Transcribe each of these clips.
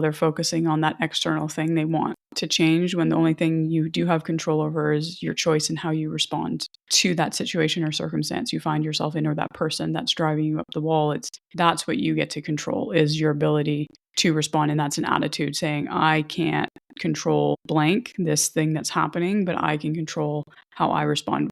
They're focusing on that external thing they want to change when the only thing you do have control over is your choice and how you respond to that situation or circumstance you find yourself in, or that person that's driving you up the wall. That's what you get to control, is your ability to respond. And that's an attitude saying, I can't control blank, this thing that's happening, but I can control how I respond.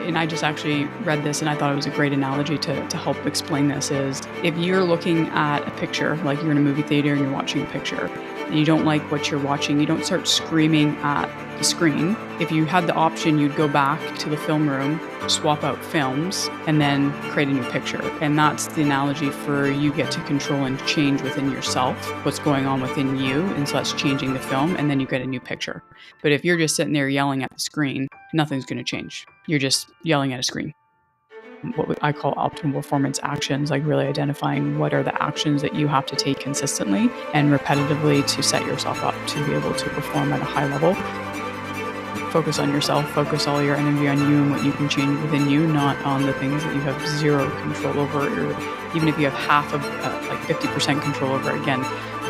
And I just actually read this and I thought it was a great analogy to help explain this, is if you're looking at a picture, like you're in a movie theater and you're watching a picture and you don't like what you're watching, you don't start screaming at the screen. If you had the option, you'd go back to the film room, swap out films, and then create a new picture. And that's the analogy for you get to control and change within yourself what's going on within you. And so that's changing the film, and then you get a new picture. But if you're just sitting there yelling at the screen, nothing's going to change. You're just yelling at a screen. What I call optimal performance actions, like really identifying what are the actions that you have to take consistently and repetitively to set yourself up to be able to perform at a high level. Focus on yourself, focus all your energy on you and what you can change within you, not on the things that you have zero control over, or even if you have half of, like 50% control over. Again,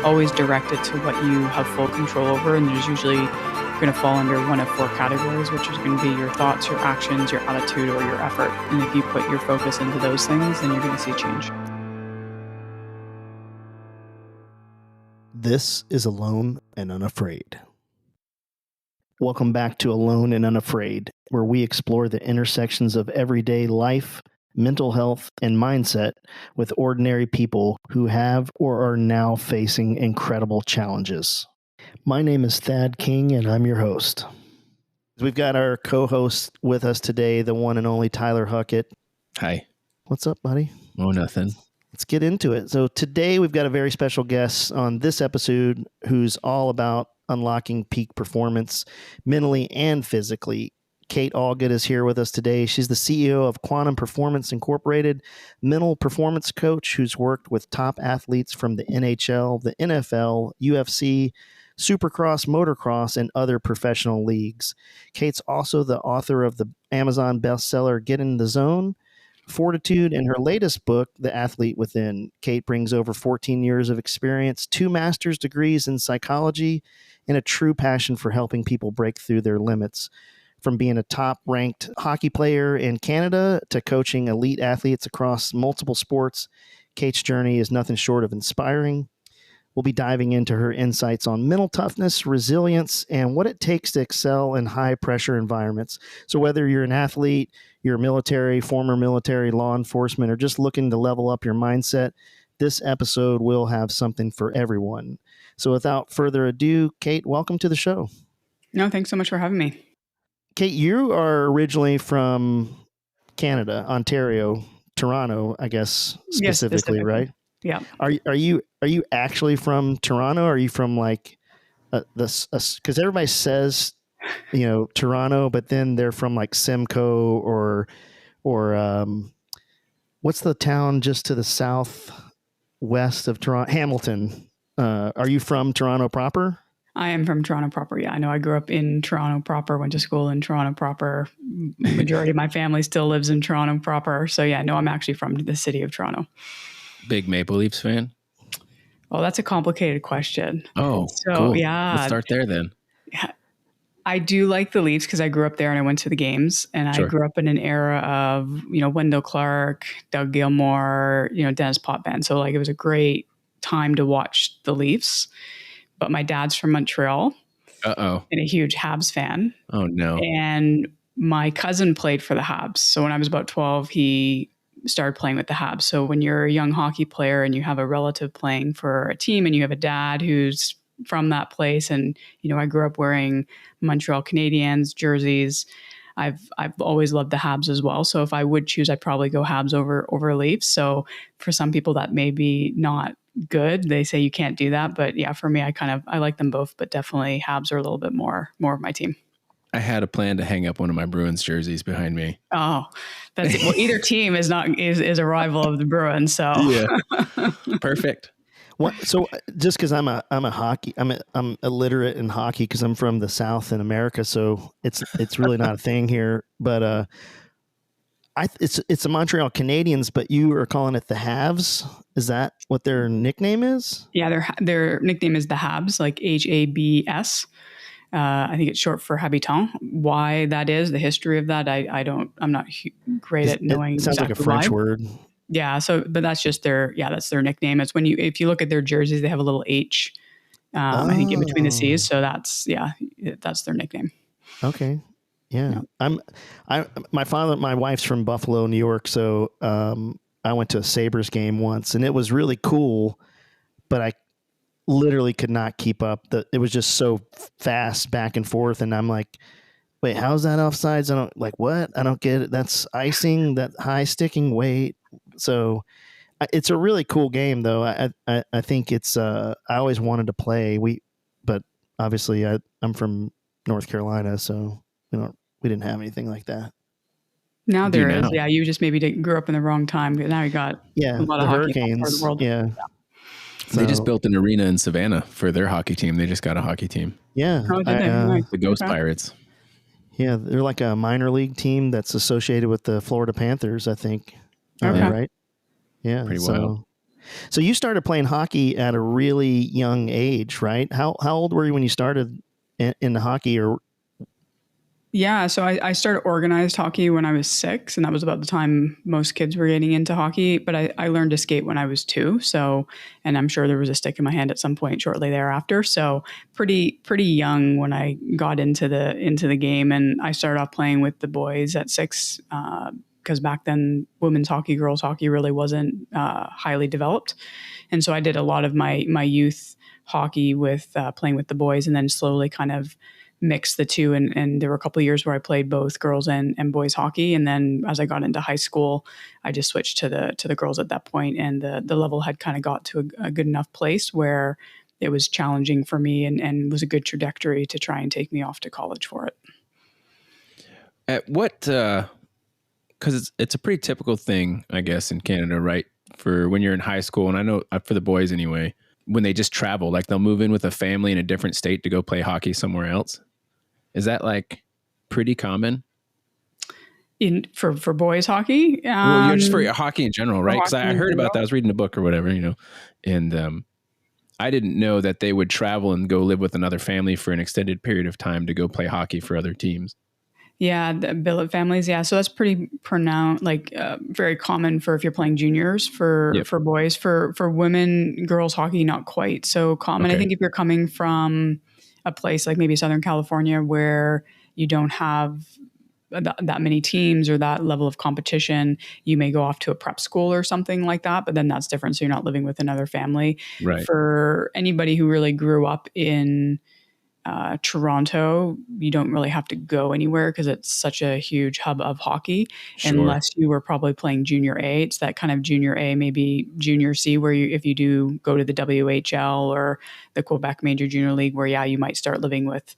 always direct it to what you have full control over, and there's usually going to fall under one of four categories, which is going to be your thoughts, your actions, your attitude, or your effort. And if you put your focus into those things, then you're going to see change. This is Alone and Unafraid. Welcome back to Alone and Unafraid, where we explore the intersections of everyday life, mental health, and mindset with ordinary people who have or are now facing incredible challenges. My name is Thad King, and I'm your host. We've got our co-host with us today, the one and only Tyler Huckett. Hi. What's up, buddy? Oh, nothing. Let's get into it. So today we've got a very special guest on this episode who's all about unlocking peak performance mentally and physically. Kate Allgood is here with us today. She's the CEO of Quantum Performance Incorporated, mental performance coach who's worked with top athletes from the NHL, the NFL, UFC, Supercross, motocross, and other professional leagues. Kate's also the author of the Amazon bestseller Get in the Zone, Fortitude, and her latest book, The Athlete Within. Kate brings over 14 years of experience, 2 master's degrees in psychology, and a true passion for helping people break through their limits. From being a top-ranked hockey player in Canada to coaching elite athletes across multiple sports, Kate's journey is nothing short of inspiring. We'll be diving into her insights on mental toughness, resilience, and what it takes to excel in high-pressure environments. So whether you're an athlete, you're military, former military, law enforcement, or just looking to level up your mindset, this episode will have something for everyone. So without further ado, Kate, welcome to the show. No, thanks so much for having me. Kate, you are originally from Canada, Ontario, Toronto, I guess, specifically, right? Yeah. Are you actually from Toronto? Or are you from like this? Because everybody says, Toronto, but then they're from like Simcoe or what's the town just to the southwest of Toronto? Hamilton. Are you from Toronto proper? I am from Toronto proper. Yeah, I know. I grew up in Toronto proper, went to school in Toronto proper. Majority of my family still lives in Toronto proper. So yeah, no, I'm actually from the city of Toronto. Big Maple Leafs fan? Oh, that's a complicated question. Oh, so cool. Yeah. Let's start there then. Yeah, I do like the Leafs because I grew up there and I went to the games, and Sure. I grew up in an era of, Wendell Clark, Doug Gilmour, Dennis Potvin. So like it was a great time to watch the Leafs. But my dad's from Montreal. Uh-oh. And a huge Habs fan. Oh, no. And my cousin played for the Habs. So when I was about 12, he started playing with the Habs. So when you're a young hockey player and you have a relative playing for a team and you have a dad who's from that place, and, I grew up wearing Montreal Canadiens jerseys. I've always loved the Habs as well. So if I would choose, I'd probably go Habs over Leafs. So for some people that may be not good. They say you can't do that. But yeah, for me, I like them both, but definitely Habs are a little bit more of my team. I had a plan to hang up one of my Bruins jerseys behind me. Oh, that's it. Well, either team is a rival of the Bruins. So yeah, perfect. What? So just because I'm illiterate in hockey because I'm from the South in America, so it's really not a thing here. But it's the Montreal Canadiens, but you are calling it the Habs. Is that what their nickname is? Yeah, their nickname is the Habs, like HABS. I think it's short for habitant. Why that is, the history of that, I'm not great at knowing It sounds like a exactly French why. word. Yeah. So, but that's just that's their nickname. It's if you look at their jerseys, they have a little H, I think in between the C's. So that's their nickname. Okay. Yeah. Yeah. My wife's from Buffalo, New York. So, I went to a Sabres game once and it was really cool, but I literally could not keep up. It was just so fast back and forth. And I'm like, wait, how's that offsides? I don't like what? I don't get it. That's icing, that high sticking weight. So it's a really cool game though. I think it's, I always wanted to play. But obviously I'm from North Carolina, so we didn't have anything like that. Now Do there is. now. Yeah. You just maybe grew up in the wrong time. Now you got a lot the of hockey in that part of Hurricanes. the world. Yeah. They just built an arena in Savannah for their hockey team. They just got a hockey team. Yeah. Oh, did they? Nice. The Ghost Okay. Pirates. Yeah, they're like a minor league team that's associated with the Florida Panthers, I think. Okay. Right? Yeah. Pretty wild. So you started playing hockey at a really young age, right? How old were you when you started in the hockey? Or Yeah, so I started organized hockey when I was 6, and that was about the time most kids were getting into hockey. But I learned to skate when I was 2. So, and I'm sure there was a stick in my hand at some point shortly thereafter. So pretty young when I got into the game, and I started off playing with the boys at 6 because back then women's hockey, girls hockey really wasn't highly developed, and so I did a lot of my youth hockey with playing with the boys, and then slowly kind of mix the two, and there were a couple of years where I played both girls and boys hockey, and then as I got into high school I just switched to the girls at that point, and the level had kind of got to a good enough place where it was challenging for me and was a good trajectory to try and take me off to college for it. At what because it's a pretty typical thing, I guess, in Canada, right? For when you're in high school, and I know for the boys anyway, when they just travel, like they'll move in with a family in a different state to go play hockey somewhere else. Is that like pretty common? For boys hockey? Well, you're just for hockey in general, right? Because I heard about that. I was reading a book or whatever, and I didn't know that they would travel and go live with another family for an extended period of time to go play hockey for other teams. Yeah, the billet families. Yeah, so that's pretty pronounced, like very common for if you're playing juniors for boys. For women, girls hockey, not quite so common. Okay. I think if you're coming from a place like maybe Southern California where you don't have that many teams or that level of competition, you may go off to a prep school or something like that. But then that's different. So you're not living with another family. Right. For anybody who really grew up in Toronto, you don't really have to go anywhere because it's such a huge hub of hockey. Sure. Unless you were probably playing junior A. It's that kind of junior A, maybe junior C, where if you do go to the WHL or the Quebec Major Junior League, where you might start living with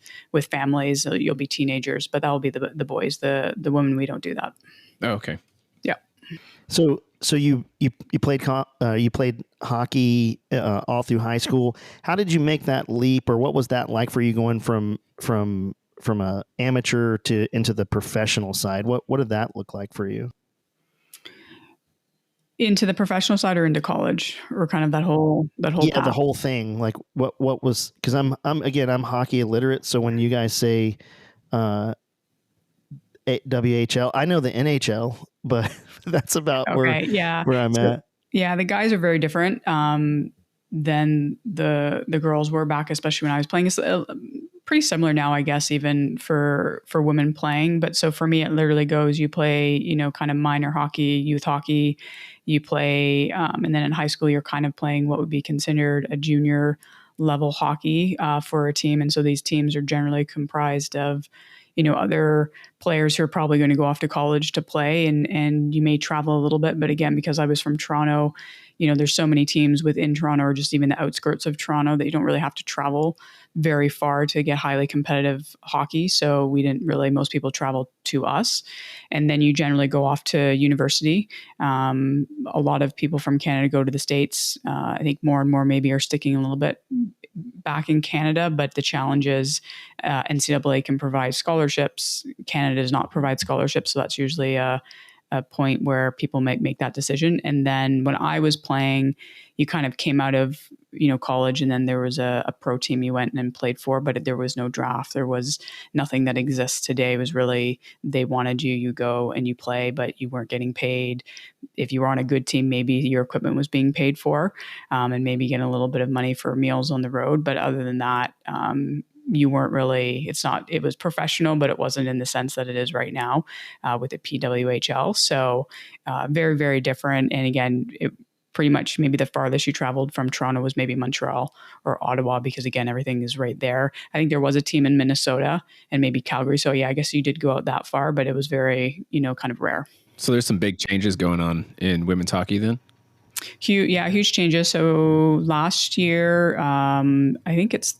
families. You'll be teenagers, but that will be the boys. The women, we don't do that. Oh, okay. Yeah. So you played hockey all through high school. How did you make that leap, or what was that like for you going from a amateur to into the professional side? What did that look like for you? Into the professional side or into college, or kind of that whole path? The whole thing. Like what was, because I'm hockey illiterate. So when you guys say WHL, I know the NHL, but that's about where I'm at. Yeah, the guys are very different than the girls were back, especially when I was playing. It's pretty similar now, I guess, even for women playing. But so for me, it literally goes, you play, kind of minor hockey, youth hockey, you play, and then in high school, you're kind of playing what would be considered a junior level hockey for a team. And so these teams are generally comprised of, other players who are probably going to go off to college to play, and you may travel a little bit. But again, because I was from Toronto, there's so many teams within Toronto or just even the outskirts of Toronto that you don't really have to travel very far to get highly competitive hockey. So we didn't really, most people travel to us. And then you generally go off to university. A lot of people from Canada go to the States. I think more and more maybe are sticking a little bit back in Canada, but the challenge is NCAA can provide scholarships. Canada does not provide scholarships. So that's usually a point where people might make that decision. And then when I was playing, you kind of came out of, college, and then there was a pro team you went and played for, but there was no draft. There was nothing that exists today. It was really, they wanted you, you go and you play, but you weren't getting paid. If you were on a good team, maybe your equipment was being paid for, and maybe getting a little bit of money for meals on the road. But other than that, you weren't really, it was professional, but it wasn't in the sense that it is right now with the PWHL. So very, very different. And again, pretty much maybe the farthest you traveled from Toronto was maybe Montreal or Ottawa, because again, everything is right there. I think there was a team in Minnesota and maybe Calgary. So yeah, I guess you did go out that far, but it was very, kind of rare. So there's some big changes going on in women's hockey then? Huge changes. So last year, I think it's,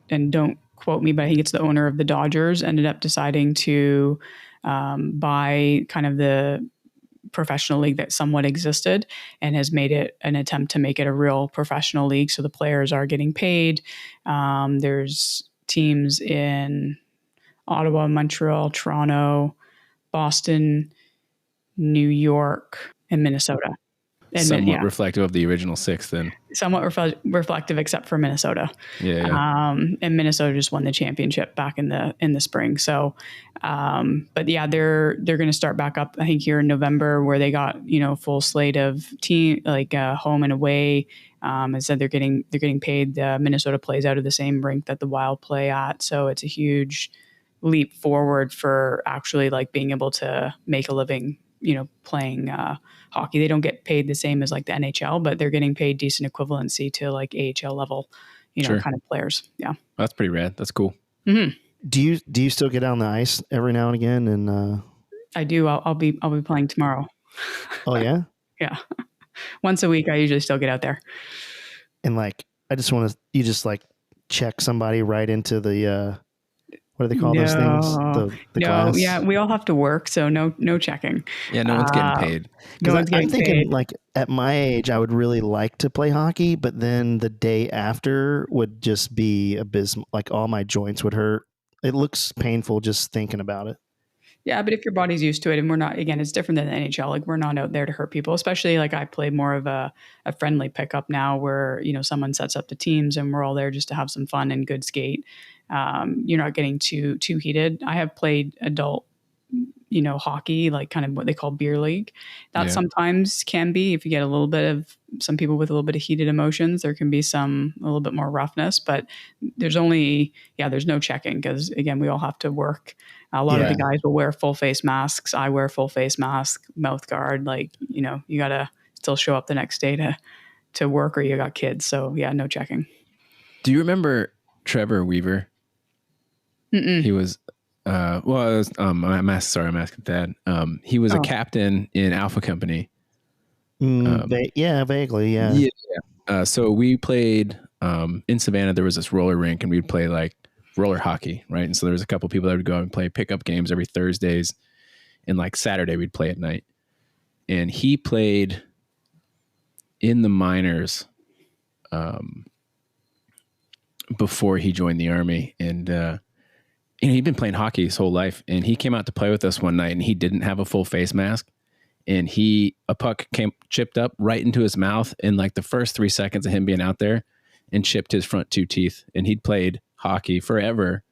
and don't quote me, but I think it's the owner of the Dodgers ended up deciding to buy kind of the professional league that somewhat existed and has made it an attempt to make it a real professional league. So the players are getting paid. There's teams in Ottawa, Montreal, Toronto, Boston, New York, and Minnesota. And somewhat reflective of the original six then. Somewhat reflective, except for Minnesota. Yeah. And Minnesota just won the championship back in the spring. So, but yeah, they're going to start back up, I think, here in November, where they got, full slate of team, like home and away. I said they're getting paid. Minnesota plays out of the same rink that the Wild play at. So it's a huge leap forward for actually like being able to make a living, playing hockey. They don't get paid the same as like the NHL, but they're getting paid decent equivalency to like AHL level, Sure. kind of players. Yeah. That's pretty rad. That's cool. Mm-hmm. Do you still get on the ice every now and again? And I do. I'll be playing tomorrow. Oh yeah? Yeah. Once a week, I usually still get out there. And like, you just like check somebody right into the, what do they call those things? The glass? Yeah, we all have to work, so no checking. Yeah, no one's getting paid. No one's getting I'm thinking paid. like at my age, I would really like to play hockey, but then the day after would just be abysmal. Like all my joints would hurt. It looks painful just thinking about it. Yeah, but if your body's used to it, and we're not, again, it's different than the NHL. Like we're not out there to hurt people, especially like I play more of a friendly pickup now where, someone sets up the teams and we're all there just to have some fun and good skate. You're not getting too heated. I have played adult, hockey, like kind of what they call beer league. That sometimes can be, if you get a little bit of some people with a little bit of heated emotions, there can be a little bit more roughness, but there's no checking because again, we all have to work. A lot of the guys will wear full face masks. I wear full face mask, mouth guard. Like, you got to still show up the next day to work or you got kids. So yeah, no checking. Do you remember Trevor Weaver? Mm-mm. He was, I'm asking Dad. He was a captain in Alpha Company. Vaguely, yeah. Yeah. So we played in Savannah. There was this roller rink, and we'd play like roller hockey, right? And so there was a couple people that would go out and play pickup games every Thursdays, and like Saturday we'd play at night. And he played in the minors before he joined the Army, and he'd been playing hockey his whole life. And he came out to play with us one night, and he didn't have a full face mask. And a puck chipped up right into his mouth in like the first 3 seconds of him being out there, and chipped his front 2 teeth. And he'd played hockey forever,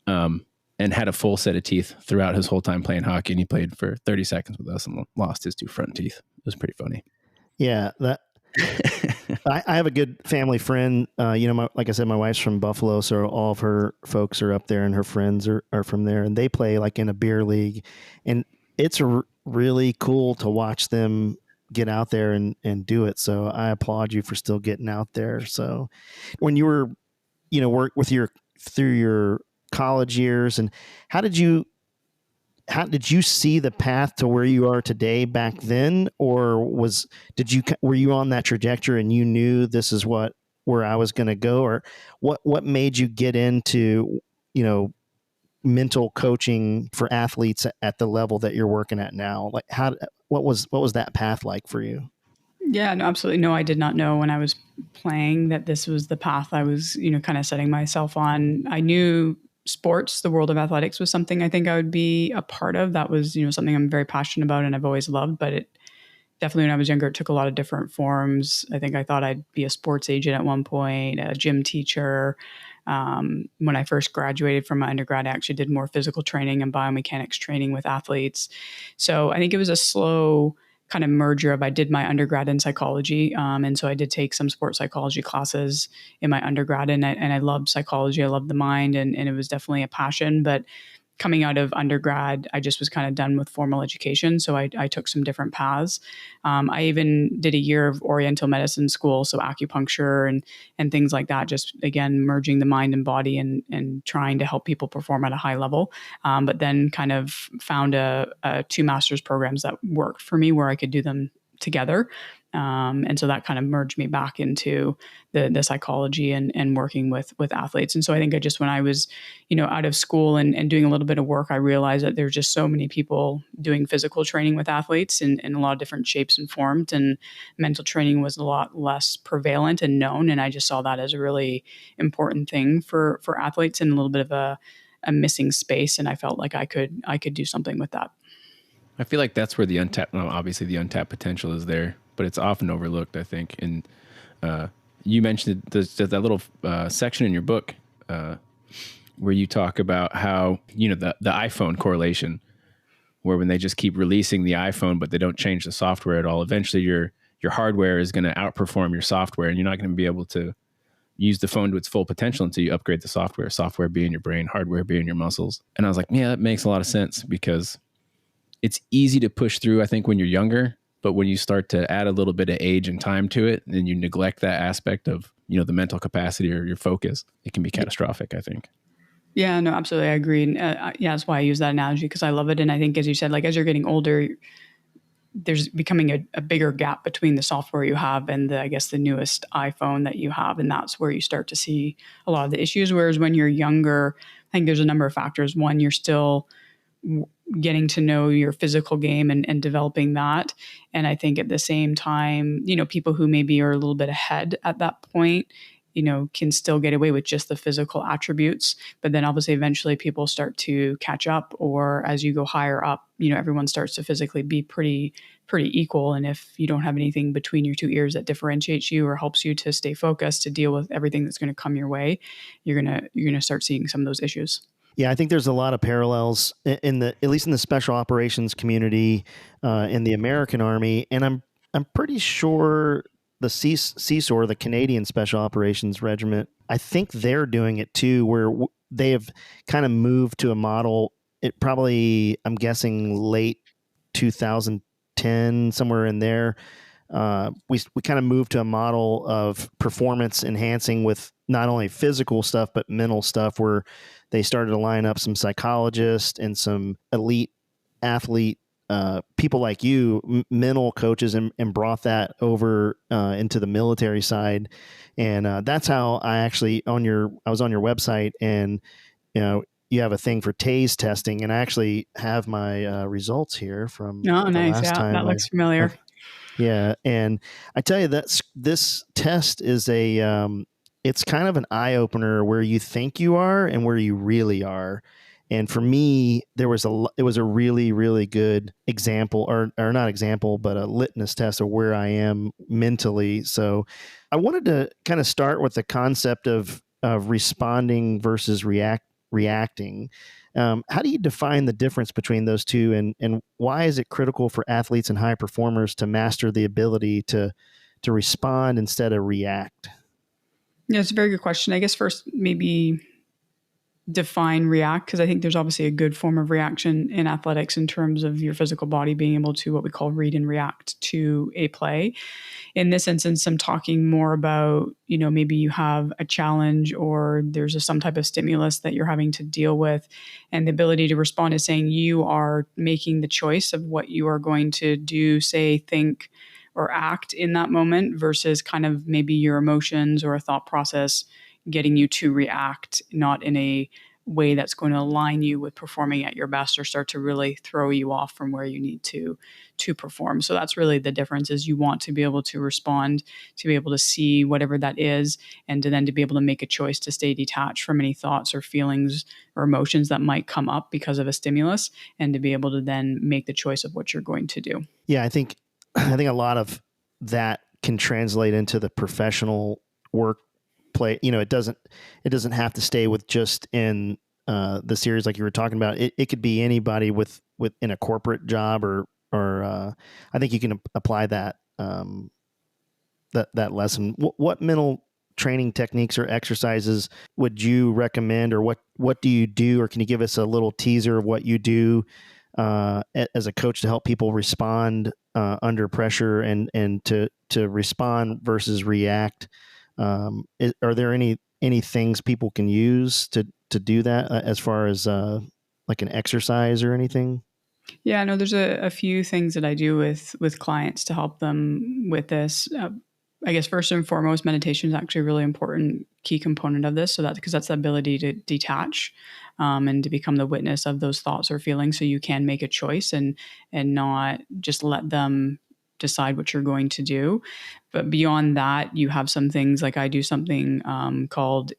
and had a full set of teeth throughout his whole time playing hockey. And he played for 30 seconds with us and lost his 2 front teeth. It was pretty funny. Yeah, that. I have a good family friend. Like I said, my wife's from Buffalo, so all of her folks are up there, and her friends are from there, and they play like in a beer league, and it's really cool to watch them get out there and do it. So I applaud you for still getting out there. So when you were, work with through your college years, and how did you see the path to where you are today back then, or were you on that trajectory and you knew this is where I was going to go, or what made you get into, mental coaching for athletes at the level that you're working at now? Like what was that path like for you? Yeah, no, absolutely. No, I did not know when I was playing that this was the path I was, kind of setting myself on. I knew sports, the world of athletics was something I think I would be a part of. That was, something I'm very passionate about and I've always loved, but it definitely when I was younger, it took a lot of different forms. I think I thought I'd be a sports agent at one point, a gym teacher. When I first graduated from my undergrad, I actually did more physical training and biomechanics training with athletes. So I think it was a slow kind of merger of I did my undergrad in psychology. And so I did take some sports psychology classes in my undergrad and I loved psychology. I loved the mind and it was definitely a passion. But coming out of undergrad, I just was kind of done with formal education. So I took some different paths. I even did a year of Oriental medicine school, so acupuncture and things like that, just again, merging the mind and body and trying to help people perform at a high level. But then kind of found a 2 master's programs that worked for me where I could do them together. And so that kind of merged me back into the psychology and working with athletes. And so I think when I was, out of school and doing a little bit of work, I realized that there's just so many people doing physical training with athletes in a lot of different shapes and forms. And mental training was a lot less prevalent and known. And I just saw that as a really important thing for athletes and a little bit of a missing space. And I felt like I could do something with that. I feel like that's where obviously the untapped potential is there, but it's often overlooked, I think. And you mentioned that little section in your book where you talk about how, the iPhone correlation, where when they just keep releasing the iPhone, but they don't change the software at all, eventually your hardware is going to outperform your software, and you're not going to be able to use the phone to its full potential until you upgrade the software being your brain, hardware being your muscles. And I was like, yeah, that makes a lot of sense, because it's easy to push through, I think, when you're younger, but when you start to add a little bit of age and time to it, and you neglect that aspect of, the mental capacity or your focus, it can be catastrophic, I think. Yeah, no, absolutely. I agree. And that's why I use that analogy, because I love it. And I think, as you said, like as you're getting older, there's becoming a bigger gap between the software you have and the newest iPhone that you have. And that's where you start to see a lot of the issues. Whereas when you're younger, I think there's a number of factors. One, you're still getting to know your physical game and developing that. And I think at the same time, people who maybe are a little bit ahead at that point, can still get away with just the physical attributes. But then obviously eventually people start to catch up, or as you go higher up, everyone starts to physically be pretty equal. And if you don't have anything between your 2 ears that differentiates you or helps you to stay focused to deal with everything that's going to come your way, you're going to start seeing some of those issues. Yeah, I think there's a lot of parallels at least in the special operations community in the American Army, and I'm pretty sure the CSOR, the Canadian Special Operations Regiment, I think they're doing it too, where they have kind of moved to a model. It probably, I'm guessing, late 2010, somewhere in there. We kind of moved to a model of performance enhancing with not only physical stuff but mental stuff, where they started to line up some psychologists and some elite athlete people like you, mental coaches, and brought that over into the military side. And that's how I was on your website, and you have a thing for TASE testing, and I actually have my results here from Oh, the nice. last Yeah, time. that looks familiar. Yeah, and I tell you that this test is it's kind of an eye opener where you think you are and where you really are. And for me, it was a really, really good example, or not example, but a litmus test of where I am mentally. So I wanted to kind of start with the concept of responding versus reacting. How do you define the difference between those two, and why is it critical for athletes and high performers to master the ability to respond instead of react? Yeah, it's a very good question. I guess first, maybe define react, because I think there's obviously a good form of reaction in athletics in terms of your physical body being able to what we call read and react to a play. In this instance, I'm talking more about, maybe you have a challenge or there's some type of stimulus that you're having to deal with. And the ability to respond is saying you are making the choice of what you are going to do, say, think, or act in that moment versus kind of maybe your emotions or a thought process getting you to react, not in a way that's going to align you with performing at your best or start to really throw you off from where you need to perform. So that's really the difference, is you want to be able to respond, to be able to see whatever that is, and to then to be able to make a choice to stay detached from any thoughts or feelings or emotions that might come up because of a stimulus, and to be able to then make the choice of what you're going to do. Yeah, I think a lot of that can translate into the professional work play. It doesn't have to stay with just in the series like you were talking about. It could be anybody with in a corporate job or I think you can apply that that lesson. What mental training techniques or exercises would you recommend, or what do you do, or can you give us a little teaser of what you do as a coach to help people respond under pressure and to respond versus react? Are there any things people can use to do that as far as like an exercise or anything? Yeah, no, there's a few things that I do with clients to help them with this. I guess first and foremost, meditation is actually a really important key component of this. So because that's the ability to detach and to become the witness of those thoughts or feelings, so you can make a choice and not just let them decide what you're going to do. But beyond that, you have some things like I do something called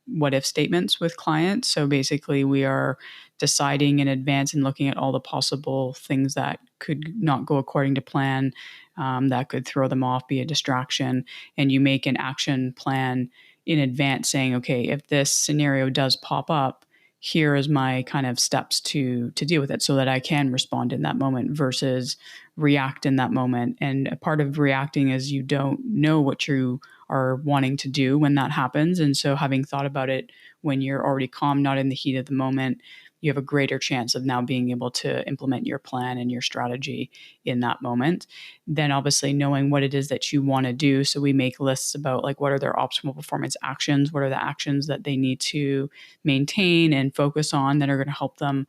what if statements with clients. So basically, we are deciding in advance and looking at all the possible things that could not go according to plan, that could throw them off, be a distraction. And you make an action plan in advance saying, okay, if this scenario does pop up, here is my kind of steps to deal with it so that I can respond in that moment versus react in that moment. And a part of reacting is you don't know what you are wanting to do when that happens. And so having thought about it when you're already calm, not in the heat of the moment, you have a greater chance of now being able to implement your plan and your strategy in that moment. Then obviously knowing what it is that you want to do. So we make lists about like what are their optimal performance actions, what are the actions that they need to maintain and focus on that are going to help them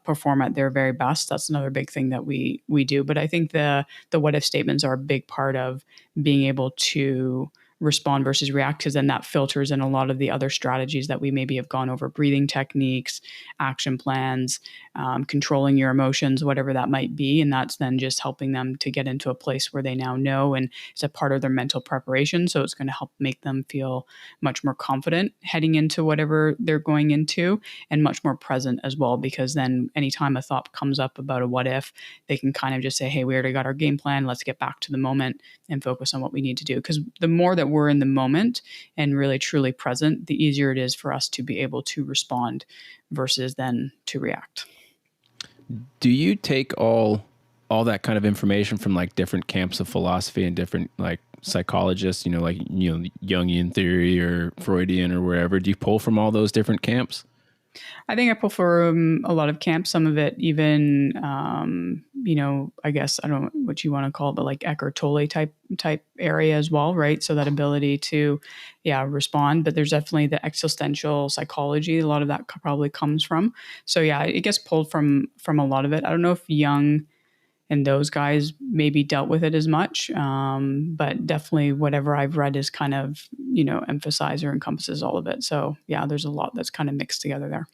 perform at their very best. That's another big thing that we do. But I think the what if statements are a big part of being able to respond versus react, because then that filters in a lot of the other strategies that we maybe have gone over: breathing techniques, action plans, controlling your emotions, whatever that might be. And that's then just helping them to get into a place where they now know, and it's a part of their mental preparation. So it's going to help make them feel much more confident heading into whatever they're going into, and much more present as well, because then anytime a thought comes up about a what if, they can kind of just say, hey, we already got our game plan. Let's get back to the moment and focus on what we need to do. Because the more that we're in the moment and really truly present, the easier it is for us to be able to respond versus then to react. Do you take all that kind of information from like different camps of philosophy and different like psychologists, like Jungian theory or Freudian or wherever? Do you pull from all those different camps? I think I pull from a lot of camps, some of it even, I guess, I don't know what you want to call it, but like Eckhart Tolle type area as well, right? So that ability to, respond. But there's definitely the existential psychology. A lot of that probably comes from. So yeah, it gets pulled from a lot of it. I don't know if Jung and those guys maybe dealt with it as much, but definitely whatever I've read is kind of, emphasize or encompasses all of it. So yeah, there's a lot that's kind of mixed together there.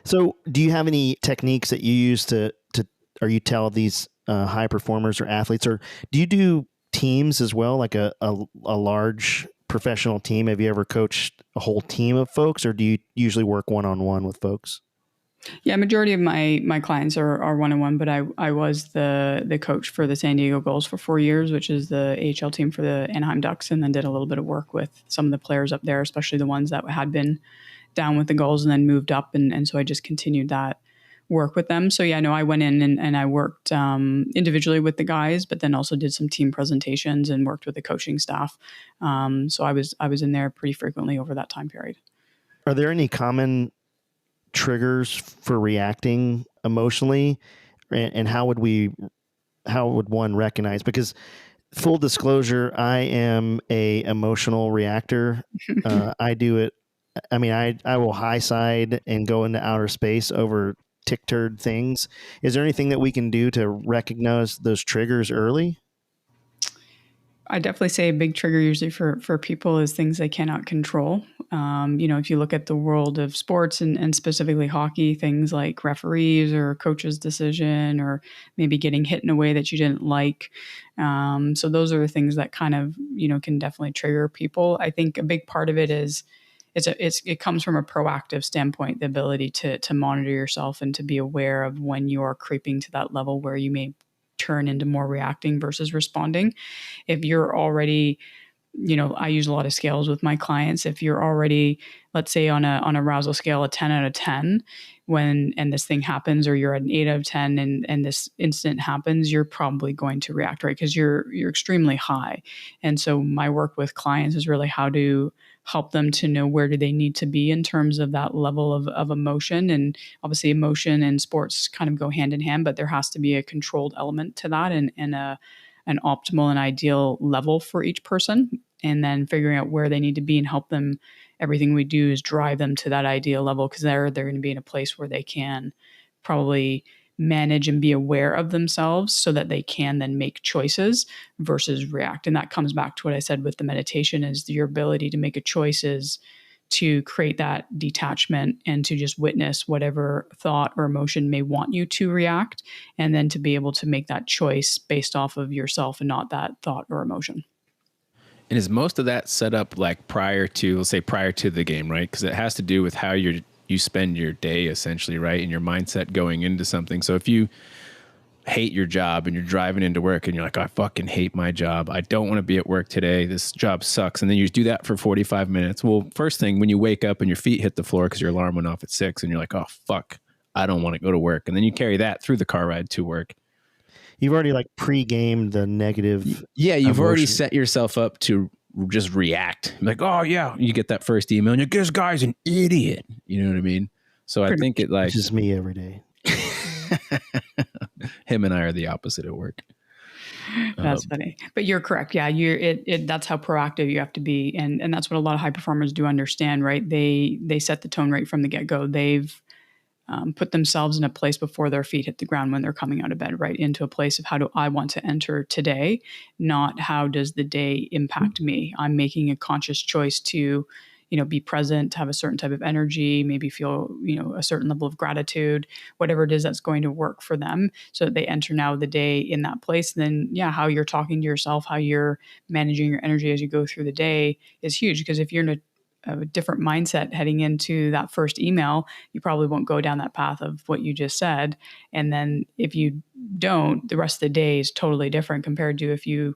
So do you have any techniques that you use to or you tell these high performers or athletes, or do you do teams as well, like a large professional team? Have you ever coached a whole team of folks, or do you usually work one-on-one with folks? Yeah, majority of my clients are one-on-one, but I was the coach for the San Diego Gulls for 4 years, which is the AHL team for the Anaheim Ducks, and then did a little bit of work with some of the players up there, especially the ones that had been down with the Gulls and then moved up. And so I just continued that work with them. So yeah, no, I went in and I worked individually with the guys, but then also did some team presentations and worked with the coaching staff. So I was in there pretty frequently over that time period. Are there any common triggers for reacting emotionally, and how would one recognize? Because full disclosure, I am a emotional reactor. I do it. I mean, I will high side and go into outer space over tick turd things. Is there anything that we can do to recognize those triggers early? I definitely say a big trigger usually for people is things they cannot control. If you look at the world of sports and specifically hockey, things like referees or coach's decision or maybe getting hit in a way that you didn't like. So those are the things that kind of, can definitely trigger people. I think a big part of it is it comes from a proactive standpoint, the ability to monitor yourself and to be aware of when you are creeping to that level where you may turn into more reacting versus responding. If you're already, I use a lot of scales with my clients. If you're already, let's say on a arousal scale, a 10 out of 10, and this thing happens, or you're at an 8 out of 10 and this incident happens, you're probably going to react, right? Because you're extremely high. And so my work with clients is really how to help them to know where do they need to be in terms of that level of emotion. And obviously emotion and sports kind of go hand in hand, but there has to be a controlled element to that and an optimal and ideal level for each person. And then figuring out where they need to be and help them. Everything we do is drive them to that ideal level because they're going to be in a place where they can probably manage and be aware of themselves so that they can then make choices versus react. And that comes back to what I said with the meditation is your ability to make a choice is to create that detachment and to just witness whatever thought or emotion may want you to react, and then to be able to make that choice based off of yourself and not that thought or emotion. And is most of that set up like prior to the game, right? Because it has to do with how you spend your day essentially, right? And your mindset going into something. So if you hate your job and you're driving into work and you're like, I fucking hate my job. I don't want to be at work today. This job sucks. And then you do that for 45 minutes. Well, first thing, when you wake up and your feet hit the floor because your alarm went off at 6 and you're like, oh, fuck, I don't want to go to work. And then you carry that through the car ride to work. You've already like pre-gamed the negative. Yeah, you've emotion. already set yourself up to just react. Like, oh yeah, you get that first email and you're like, this guy's an idiot. You know what I mean? So I think it like... It's just me every day. Him and I are the opposite at work. That's funny, but you're correct. Yeah, that's how proactive you have to be, and that's what a lot of high performers do understand, right? They set the tone right from the get go. They've put themselves in a place before their feet hit the ground when they're coming out of bed, right into a place of how do I want to enter today, not how does the day impact me. I'm making a conscious choice to, be present, to have a certain type of energy, maybe feel, a certain level of gratitude, whatever it is that's going to work for them so that they enter now the day in that place. And then, how you're talking to yourself, how you're managing your energy as you go through the day is huge. Because if you're in a different mindset heading into that first email, you probably won't go down that path of what you just said. And then if you don't, the rest of the day is totally different compared to if you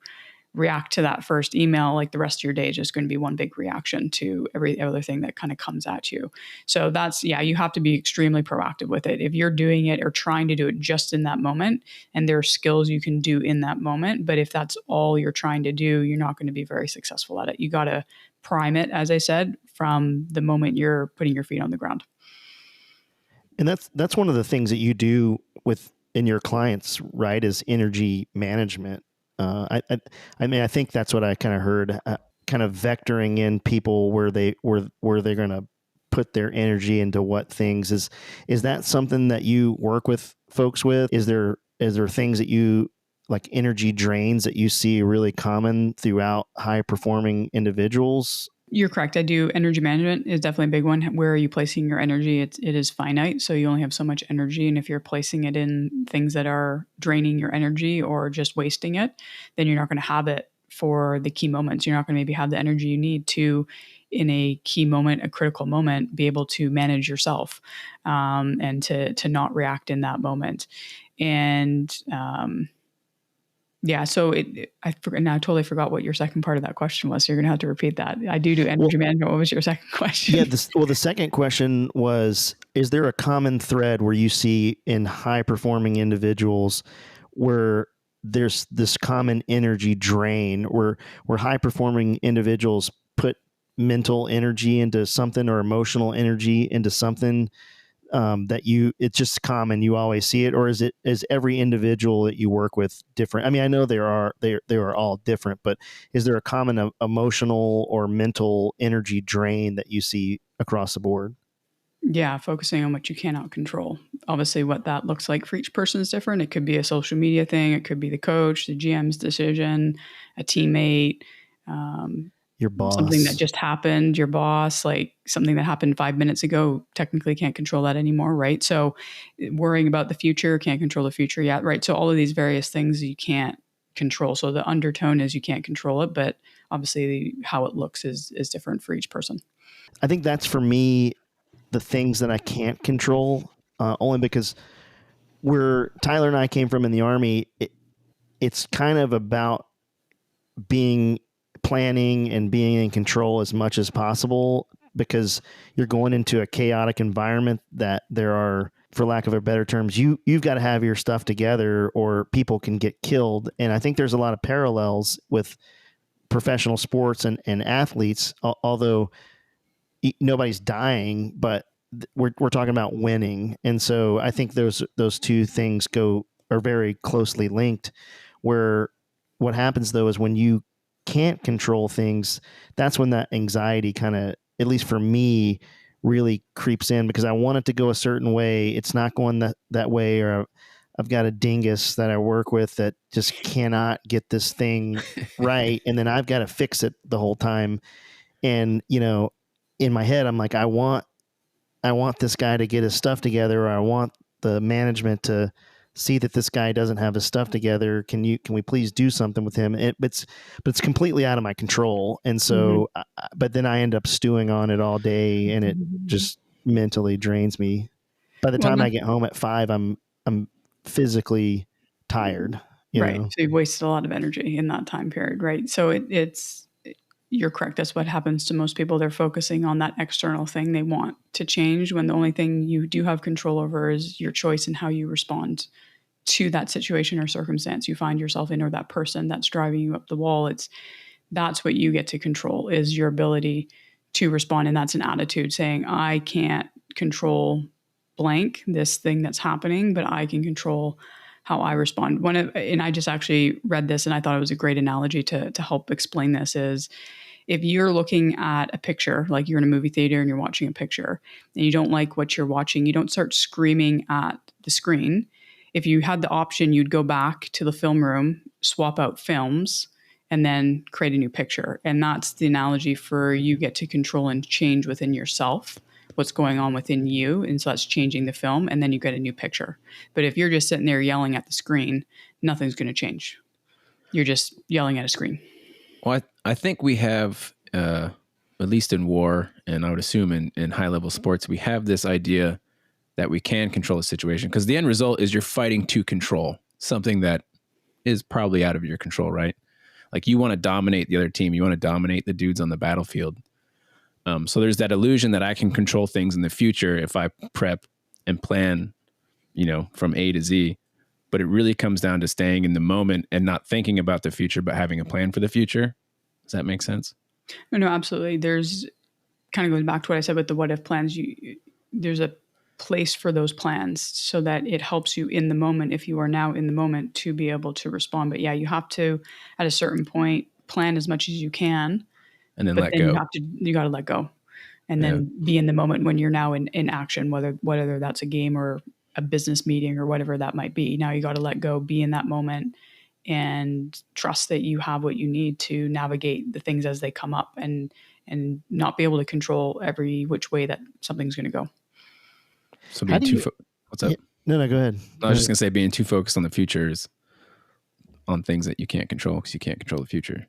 react to that first email, like the rest of your day is just going to be one big reaction to every other thing that kind of comes at you. So that's, you have to be extremely proactive with it. If you're doing it or trying to do it just in that moment, and there are skills you can do in that moment, but if that's all you're trying to do, you're not going to be very successful at it. You got to prime it, as I said, from the moment you're putting your feet on the ground. And that's one of the things that you do in your clients, right? Is energy management. I think that's what I kind of heard, kind of vectoring in people where they're going to put their energy into what things is that something that you work with folks with? Is there things that you like energy drains that you see really common throughout high performing individuals? You're correct. I do. Energy management is definitely a big one. Where are you placing your energy? It is finite. So you only have so much energy. And if you're placing it in things that are draining your energy or just wasting it, then you're not going to have it for the key moments. You're not going to maybe have the energy you need to, in a key moment, a critical moment, be able to manage yourself and to not react in that moment. And so I totally forgot what your second part of that question was. So you're going to have to repeat that. I do energy management. What was your second question? Yeah, the second question was, is there a common thread where you see in high-performing individuals where there's this common energy drain where high-performing individuals put mental energy into something or emotional energy into something it's just common, you always see it? Or is every individual that you work with different? I mean, I know they are all different, but is there a common emotional or mental energy drain that you see across the board? Yeah, focusing on what you cannot control. Obviously, what that looks like for each person is different. It could be a social media thing, it could be the coach, the GM's decision, a teammate, um, Your something that boss. just happened, your boss, like something that happened 5 minutes ago, technically can't control that anymore, right? So, worrying about the future, can't control the future yet, right? So, all of these various things you can't control. So, the undertone is you can't control it, but obviously, how it looks is different for each person. I think that's for me the things that I can't control, only because where Tyler and I came from in the Army, it's kind of about being planning and being in control as much as possible, because you're going into a chaotic environment that there are, for lack of a better terms, you've got to have your stuff together or people can get killed. And I think there's a lot of parallels with professional sports and athletes, although nobody's dying, but we're talking about winning. And so I think those two things are very closely linked, where what happens though is when you can't control things, that's when that anxiety kind of, at least for me, really creeps in, because I want it to go a certain way. It's not going that way, or I've got a dingus that I work with that just cannot get this thing right. And then I've got to fix it the whole time. And, in my head, I'm like, I want this guy to get his stuff together, or I want the management to see that this guy doesn't have his stuff together. Can we please do something with him? But it's completely out of my control. And so, but then I end up stewing on it all day, and it just mentally drains me. By the time I get home at 5, I'm physically tired. Right. know? So you've wasted a lot of energy in that time period, right? So you're correct. That's what happens to most people. They're focusing on that external thing they want to change, when the only thing you do have control over is your choice and how you respond to that situation or circumstance you find yourself in, or that person that's driving you up the wall. That's what you get to control, is your ability to respond. And that's an attitude saying, I can't control blank, this thing that's happening, but I can control how I respond. And I just actually read this and I thought it was a great analogy to help explain this, is if you're looking at a picture, like you're in a movie theater and you're watching a picture and you don't like what you're watching, you don't start screaming at the screen. If you had the option, you'd go back to the film room, swap out films, and then create a new picture. And that's the analogy for you get to control and change within yourself what's going on within you. And so that's changing the film, and then you get a new picture. But if you're just sitting there yelling at the screen, nothing's going to change. You're just yelling at a screen. Well, I think we have, at least in war, and I would assume in high-level sports, we have this idea that we can control the situation, because the end result is you're fighting to control something that is probably out of your control, right? Like you want to dominate the other team. You want to dominate the dudes on the battlefield. So there's that illusion that I can control things in the future if I prep and plan, from A to Z. But it really comes down to staying in the moment and not thinking about the future, but having a plan for the future. Does that make sense? No, absolutely. There's kind of going back to what I said with the what if plans. There's a place for those plans so that it helps you in the moment, if you are now in the moment, to be able to respond. But yeah, you have to, at a certain point, plan as much as you can, and then but let then go. You got to let go, and then be in the moment when you're now in action, whether that's a game or a business meeting or whatever that might be. Now you got to let go, be in that moment, and trust that you have what you need to navigate the things as they come up, and not be able to control every which way that something's going to go. So being what's up? Yeah, no, go ahead. I was just going to say, being too focused on the future is on things that you can't control, because you can't control the future.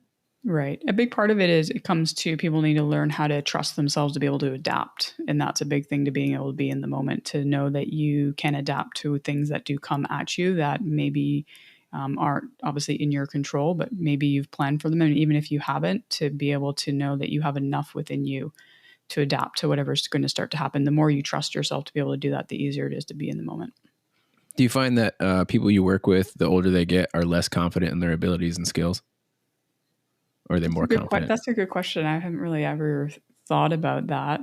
Right. A big part of it is it comes to people need to learn how to trust themselves to be able to adapt. And that's a big thing, to being able to be in the moment, to know that you can adapt to things that do come at you that maybe aren't obviously in your control, but maybe you've planned for them. And even if you haven't, to be able to know that you have enough within you to adapt to whatever's going to start to happen. The more you trust yourself to be able to do that, the easier it is to be in the moment. Do you find that people you work with, the older they get, are less confident in their abilities and skills? or are they more confident? That's a good question. I haven't really ever thought about that.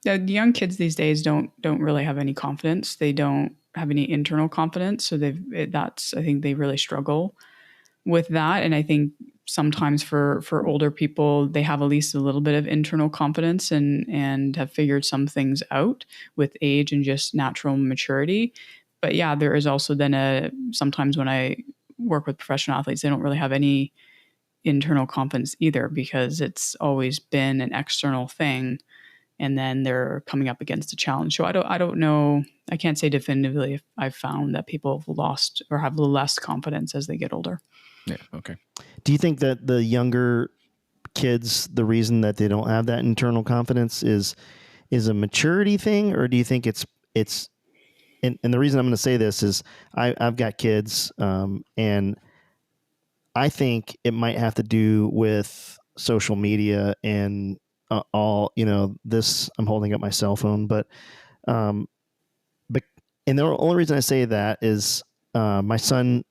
The young kids these days don't really have any confidence. They don't have any internal confidence. So I think they really struggle with that. And I think sometimes for older people, they have at least a little bit of internal confidence and have figured some things out with age and just natural maturity. But yeah, there is also then sometimes when I work with professional athletes, they don't really have any internal confidence either because it's always been an external thing, and then they're coming up against a challenge. So I don't know. I can't say definitively if I've found that people have lost or have less confidence as they get older. Yeah. Okay. Do you think that the younger kids, the reason that they don't have that internal confidence is a maturity thing, or do you think it's and the reason I'm going to say this is I've got kids, and I think it might have to do with social media and all, this, I'm holding up my cell phone, but and the only reason I say that is my son,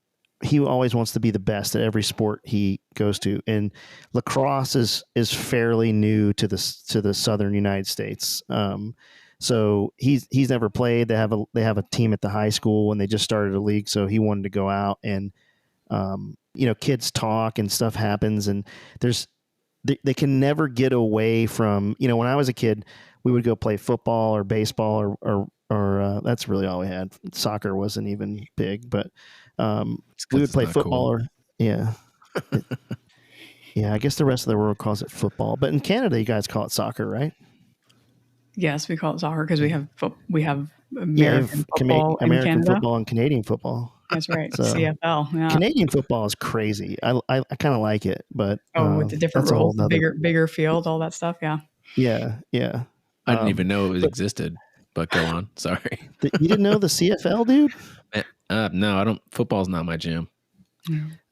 he always wants to be the best at every sport he goes to, and lacrosse is fairly new to the southern United States. So he's never played. They have a team at the high school, and they just started a league, so he wanted to go out, and kids talk and stuff happens, and they can never get away from, when I was a kid, we would go play football or baseball or that's really all we had. Soccer wasn't even big, but we would play football cool. Yeah. I guess the rest of the world calls it football, but in Canada, you guys call it soccer, right? Yes, we call it soccer because we have American football in Canada. Football and Canadian football. That's right. So, CFL. Yeah. Canadian football is crazy. I kind of like it, but with the different rules, bigger field, all that stuff. Yeah. Yeah. I didn't even know it existed. But go on. Sorry. You didn't know the CFL, dude? No, I don't. Football's not my jam.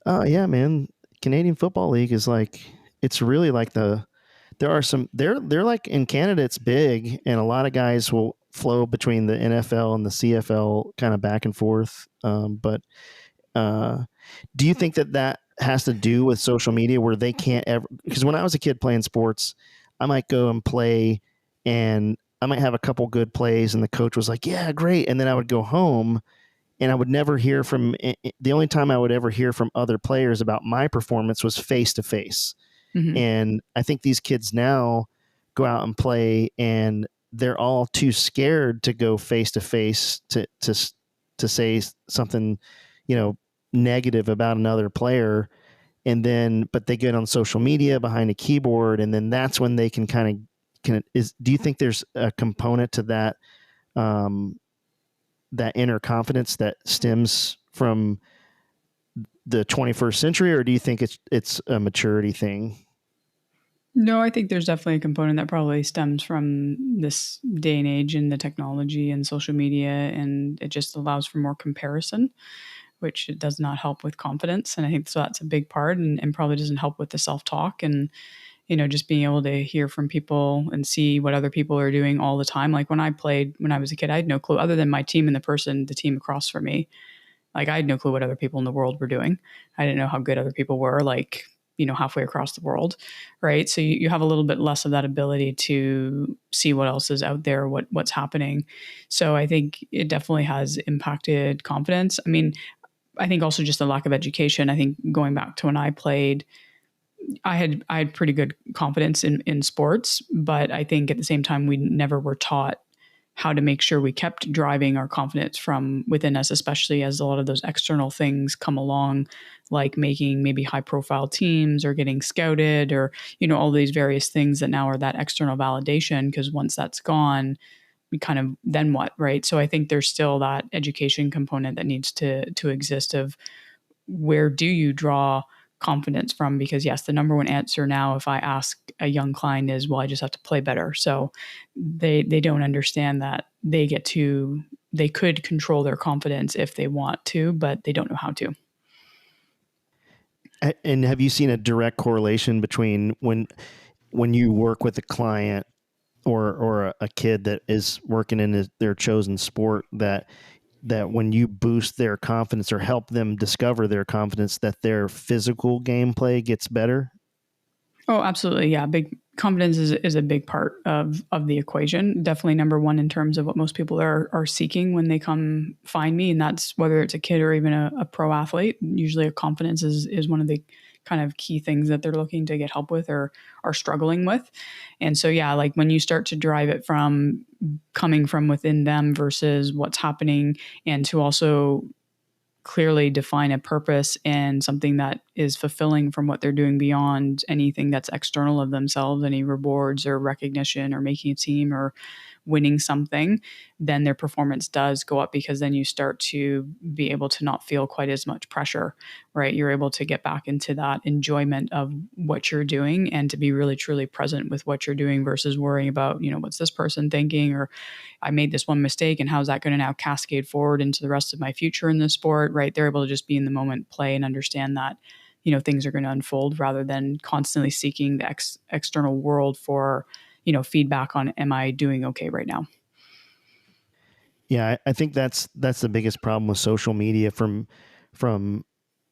Yeah, man. Canadian Football League is it's really like they're like in Canada, it's big, and a lot of guys will flow between the NFL and the CFL kind of back and forth. But do you think that has to do with social media where they can't ever, because when I was a kid playing sports, I might go and play and I might have a couple good plays and the coach was like, yeah, great. And then I would go home and I would never hear from, the only time I would ever hear from other players about my performance was face to face. And I think these kids now go out and play and they're all too scared to go face to face to say something, negative about another player. And then, but they get on social media behind a keyboard, and then that's when they can do you think there's a component to that, that inner confidence that stems from the 21st century, or do you think it's a maturity thing? No, I think there's definitely a component that probably stems from this day and age and the technology and social media, and it just allows for more comparison, which it does not help with confidence. And I think so that's a big part, and probably doesn't help with the self-talk and, just being able to hear from people and see what other people are doing all the time. Like when I played, when I was a kid, I had no clue other than my team and the team across from me. Like I had no clue what other people in the world were doing. I didn't know how good other people were, halfway across the world. Right. So you have a little bit less of that ability to see what else is out there, what's happening. So I think it definitely has impacted confidence. I mean, I think also just the lack of education. I think going back to when I played, I had pretty good confidence in sports, but I think at the same time, we never were taught how to make sure we kept driving our confidence from within us, especially as a lot of those external things come along, like making maybe high profile teams or getting scouted or, all these various things that now are that external validation. Because once that's gone, we kind of, then what, right? So I think there's still that education component that needs to exist of where do you draw confidence from? Because yes, the number one answer now, if I ask a young client is, well, I just have to play better. So they don't understand that they could control their confidence if they want to, but they don't know how to. And have you seen a direct correlation between when you work with a client or a kid that is working in their chosen sport, that that when you boost their confidence or help them discover their confidence, that their physical gameplay gets better? Oh, absolutely. Yeah. Big confidence is a big part of the equation. Definitely number one in terms of what most people are seeking when they come find me. And that's whether it's a kid or even a pro athlete. Usually a confidence is one of the kind of key things that they're looking to get help with or are struggling with. And so, yeah, like when you start to drive it from coming from within them versus what's happening, and to also clearly define a purpose and something that is fulfilling from what they're doing beyond anything that's external of themselves, any rewards or recognition or making a team or winning something, then their performance does go up, because then you start to be able to not feel quite as much pressure, right? You're able to get back into that enjoyment of what you're doing and to be really truly present with what you're doing versus worrying about, what's this person thinking, or I made this one mistake and how's that going to now cascade forward into the rest of my future in the sport, right? They're able to just be in the moment, play, and understand that, things are going to unfold rather than constantly seeking the external world for, feedback on, am I doing okay right now? Yeah, I think that's the biggest problem with social media, from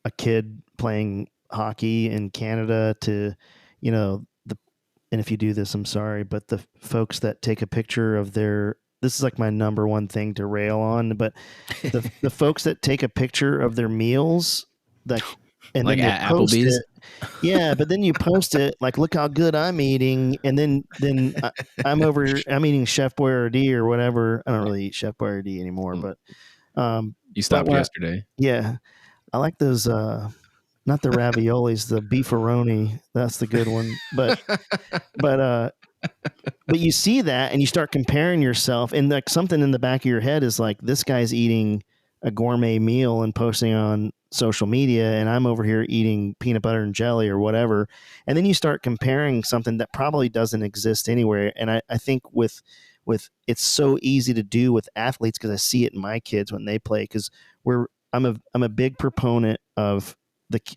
a kid playing hockey in Canada to, the, and if you do this, I'm sorry, but the folks that take a picture of this is like my number one thing to rail on, but the folks that take a picture of their meals, like, and Like then they at post Applebee's. it. Yeah, but then you post it like, look how good I'm eating, and then I'm eating Chef Boyardee or whatever. I don't really eat Chef Boyardee anymore, but You but stopped yesterday. yeah, I like those. Not the raviolis, the beefaroni. That's the good one. But but you see that and you start comparing yourself, and like something in the back of your head is like, this guy's eating a gourmet meal and posting on social media, and I'm over here eating peanut butter and jelly or whatever. And then you start comparing something that probably doesn't exist anywhere. And I think with it's so easy to do with athletes, because I see it in my kids when they play, because I'm a big proponent of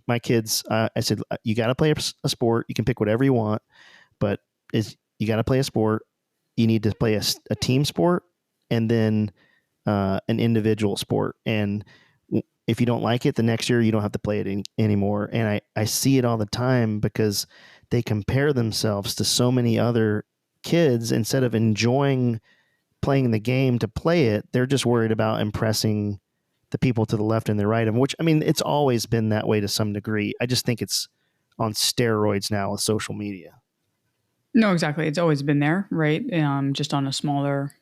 my kids. I said, you got to play a sport. You can pick whatever you want, but you got to play a sport. You need to play a team sport, and then an individual sport. And if you don't like it, the next year you don't have to play it anymore. And I see it all the time, because they compare themselves to so many other kids. Instead of enjoying playing the game to play it, they're just worried about impressing the people to the left and the right of them, which, I mean, it's always been that way to some degree. I just think it's on steroids now with social media. No, exactly. It's always been there, right? Just on a smaller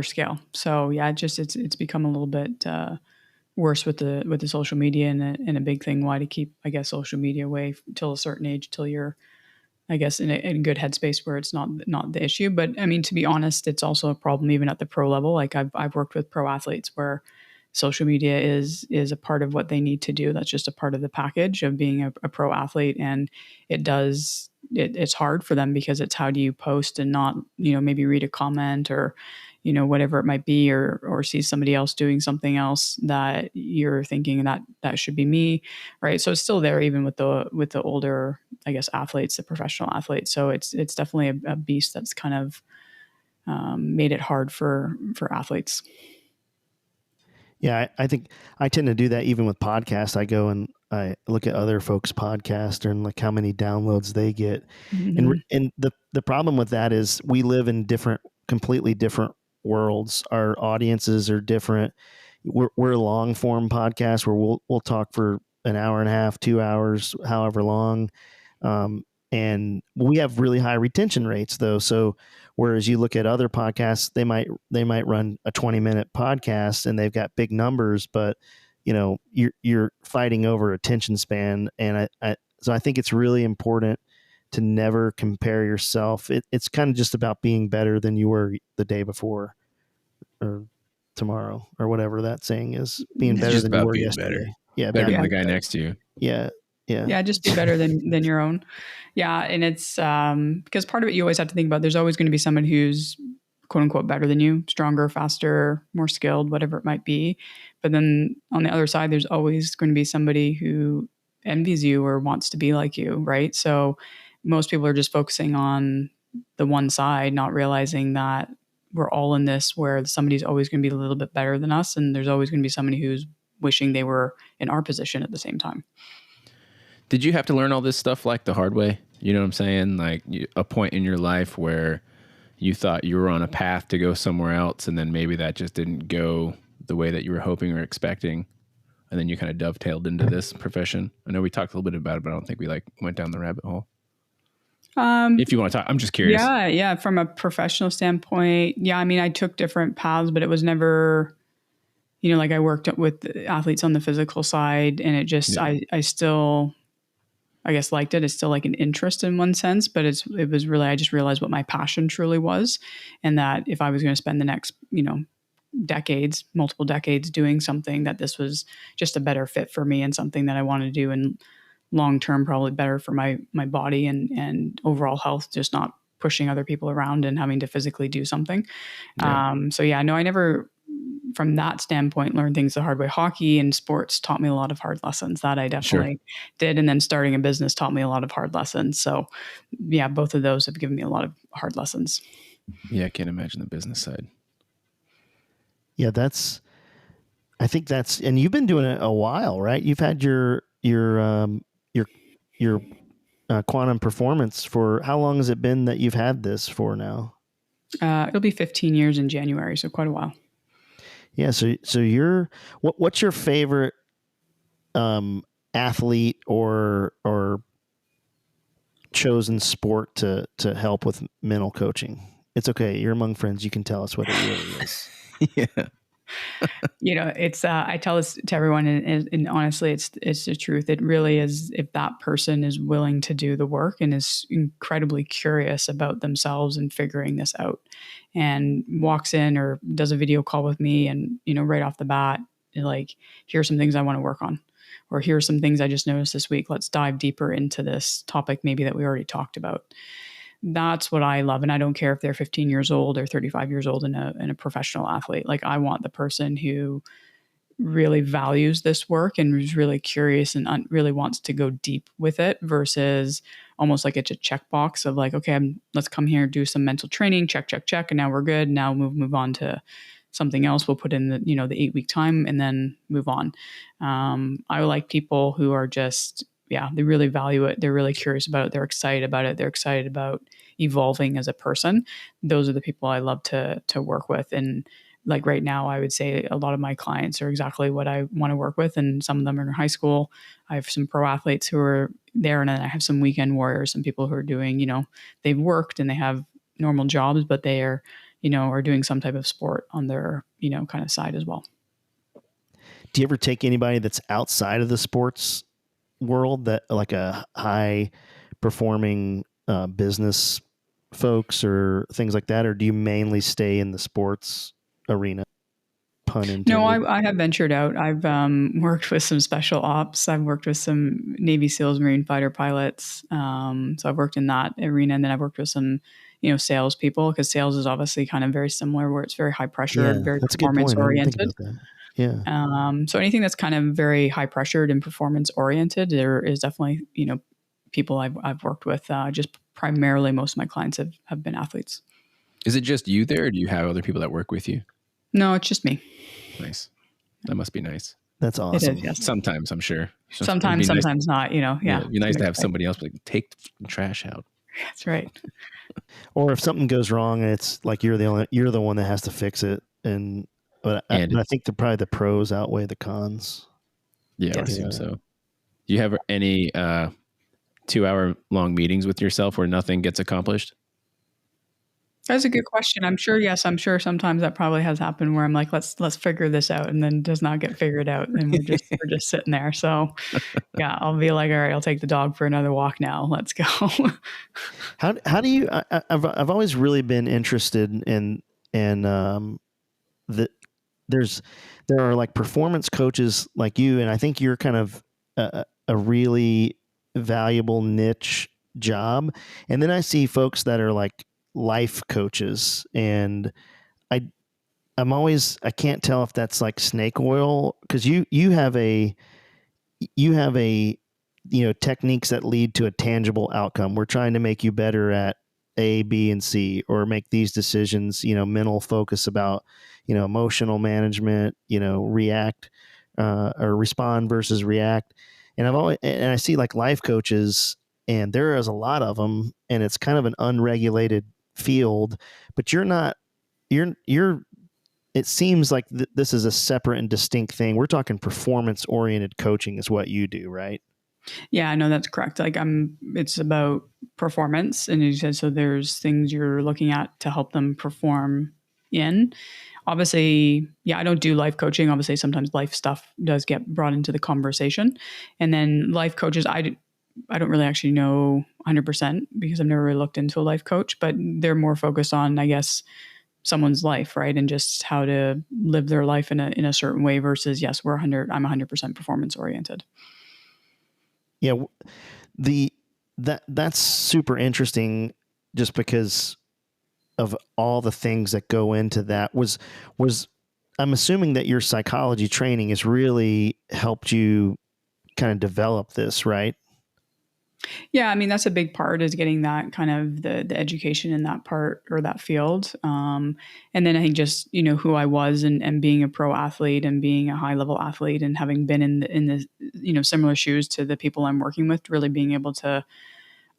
scale. So yeah, it's become a little bit worse with the social media, and a big thing why to keep, I guess, social media away till a certain age, till you're, I guess, in a good headspace where it's not the issue. But I mean, to be honest, it's also a problem even at the pro level. Like I've worked with pro athletes where social media is a part of what they need to do. That's just a part of the package of being a pro athlete, and it's hard for them, because it's, how do you post and not, maybe read a comment or, whatever it might be, or see somebody else doing something else that you're thinking that should be me, right? So it's still there even with the older, I guess, athletes, the professional athletes. So it's definitely a beast that's kind of made it hard for athletes. Yeah, I think I tend to do that even with podcasts. I go and I look at other folks' podcasts and like how many downloads they get. Mm-hmm. And the problem with that is we live in completely different worlds. Our audiences are different. We're a long form podcast where we'll talk for an hour and a half, 2 hours, however long. And we have really high retention rates though. So whereas you look at other podcasts, they might run a 20-minute podcast and they've got big numbers, but you're fighting over attention span. And so I think it's really important to never compare yourself. It's kind of just about being better than you were the day before or tomorrow or whatever that saying is. Being It's better just than you about were being yesterday. better. Yeah, Better than Yeah. the guy next to you. Yeah. Yeah, just be better than your own. Yeah, and it's because part of it you always have to think about. There's always going to be someone who's quote unquote better than you, stronger, faster, more skilled, whatever it might be. But then on the other side, there's always going to be somebody who envies you or wants to be like you, right? So most people are just focusing on the one side, not realizing that we're all in this where somebody's always going to be a little bit better than us, and there's always going to be somebody who's wishing they were in our position at the same time. Did you have to learn all this stuff like the hard way? You know what I'm saying? Like a point in your life where you thought you were on a path to go somewhere else, and then maybe that just didn't go the way that you were hoping or expecting, and then you kind of dovetailed into this profession. I know we talked a little bit about it, but I don't think we like went down the rabbit hole. If you want to talk, I'm just curious. Yeah. From a professional standpoint, I mean, I took different paths, but it was never, like I worked with athletes on the physical side, and it just, I still, I guess, liked it. It's still like an interest in one sense, but it was really, I just realized what my passion truly was. And that if I was going to spend the next, decades, multiple decades doing something, that this was just a better fit for me and something that I want to do, and long term probably better for my body and overall health, just not pushing other people around and having to physically do something. I never, from that standpoint, learned things the hard way. Hockey and sports taught me a lot of hard lessons. That I definitely did. And then starting a business taught me a lot of hard lessons. So both of those have given me a lot of hard lessons. Yeah, I can't imagine the business side. Yeah, I think that's, and you've been doing it a while, right? You've had your quantum performance for, how long has it been that you've had this for now? It'll be 15 years in January, so quite a while. Yeah. So what's your favorite athlete or chosen sport to help with mental coaching? It's okay. You're among friends. You can tell us what it really is. Yeah. It's, I tell this to everyone, and honestly, it's the truth. It really is. If that person is willing to do the work and is incredibly curious about themselves and figuring this out, and walks in or does a video call with me, and, right off the bat, like, here's some things I want to work on, or here's some things I just noticed this week. Let's dive deeper into this topic, maybe that we already talked about. That's what I love. And I don't care if they're 15 years old or 35 years old and a professional athlete. Like, I want the person who really values this work and is really curious and really wants to go deep with it, versus almost like it's a checkbox of like, okay, let's come here, do some mental training, check, and now we're good. Now move on to something else. We'll put in the 8-week time and then move on. I like people who are just, they really value it. They're really curious about it. They're excited about it. They're excited about evolving as a person. Those are the people I love to work with. And like right now, I would say a lot of my clients are exactly what I want to work with. And some of them are in high school. I have some pro athletes who are there, and then I have some weekend warriors, some people who are doing, they've worked and they have normal jobs, but they are, are doing some type of sport on their, kind of side as well. Do you ever take anybody that's outside of the sports world, that like a high performing business folks or things like that, or do you mainly stay in the sports arena? Pun intended. No, I have ventured out. I've worked with some special ops. I've worked with some Navy SEALs, Marine fighter pilots. So I've worked in that arena, and then I've worked with some sales people, because sales is obviously kind of very similar, where it's very high pressure, very performance oriented. Yeah. So anything that's kind of very high pressured and performance oriented, there is definitely, people I've worked with. Just primarily, most of my clients have been athletes. Is it just you there, or do you have other people that work with you? No, it's just me. Nice. That must be nice. That's awesome. It is, yes. Sometimes, I'm sure. Sometimes not, Yeah. It'd be nice to have somebody else like, take the trash out. That's right. Or if something goes wrong and it's like you're the one that has to fix it, but I think probably the pros outweigh the cons. Yeah, I assume so. Do you have any 2-hour-long meetings with yourself where nothing gets accomplished? That's a good question. I'm sure. Yes, I'm sure sometimes that probably has happened where I'm like, let's figure this out, and then does not get figured out, and we're just sitting there. So I'll be like, all right, I'll take the dog for another walk now. Let's go. How do you? I've always really been interested in that. There are like performance coaches like you, and I think you're kind of a really valuable niche job. And then I see folks that are like life coaches, and I can't tell if that's like snake oil, because you have techniques that lead to a tangible outcome. We're trying to make you better at A, B, and C, or make these decisions, mental focus about, emotional management, react or respond versus react. And I see like life coaches, and there is a lot of them, and it's kind of an unregulated field, but you're it seems like this is a separate and distinct thing. We're talking performance oriented coaching is what you do, right? Yeah, no, that's correct. It's about performance. And you said, so there's things you're looking at to help them perform in. Obviously, yeah, I don't do life coaching. Obviously, sometimes life stuff does get brought into the conversation. And then life coaches, I don't really actually know 100% because I've never really looked into a life coach, but they're more focused on, I guess, someone's life, right? And just how to live their life in a certain way versus, yes, I'm 100% performance oriented. Yeah, that's super interesting, just because of all the things that go into that. Was I'm assuming that your psychology training has really helped you kind of develop this, right? Yeah, I mean, that's a big part, is getting that kind of the education in that part or that field. And then I think just, who I was, and being a pro athlete and being a high level athlete and having been in the similar shoes to the people I'm working with, really being able to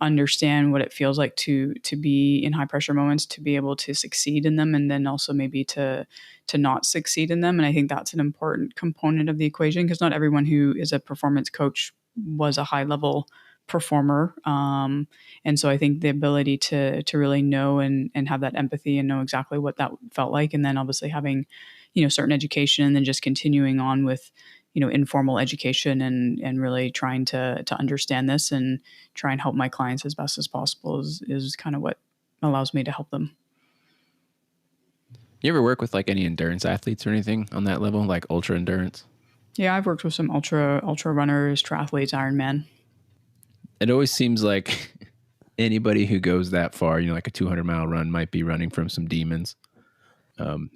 understand what it feels like to be in high pressure moments, to be able to succeed in them, and then also maybe to not succeed in them. And I think that's an important component of the equation, because not everyone who is a performance coach was a high level performer. And so I think the ability to really know and have that empathy and know exactly what that felt like, and then obviously having, certain education, and then just continuing on with, informal education, and really trying to understand this and try and help my clients as best as possible is kind of what allows me to help them. You ever work with like any endurance athletes or anything on that level, like ultra endurance? Yeah, I've worked with some ultra runners, triathletes, Ironman. It always seems like anybody who goes that far, like a 200-mile run, might be running from some demons.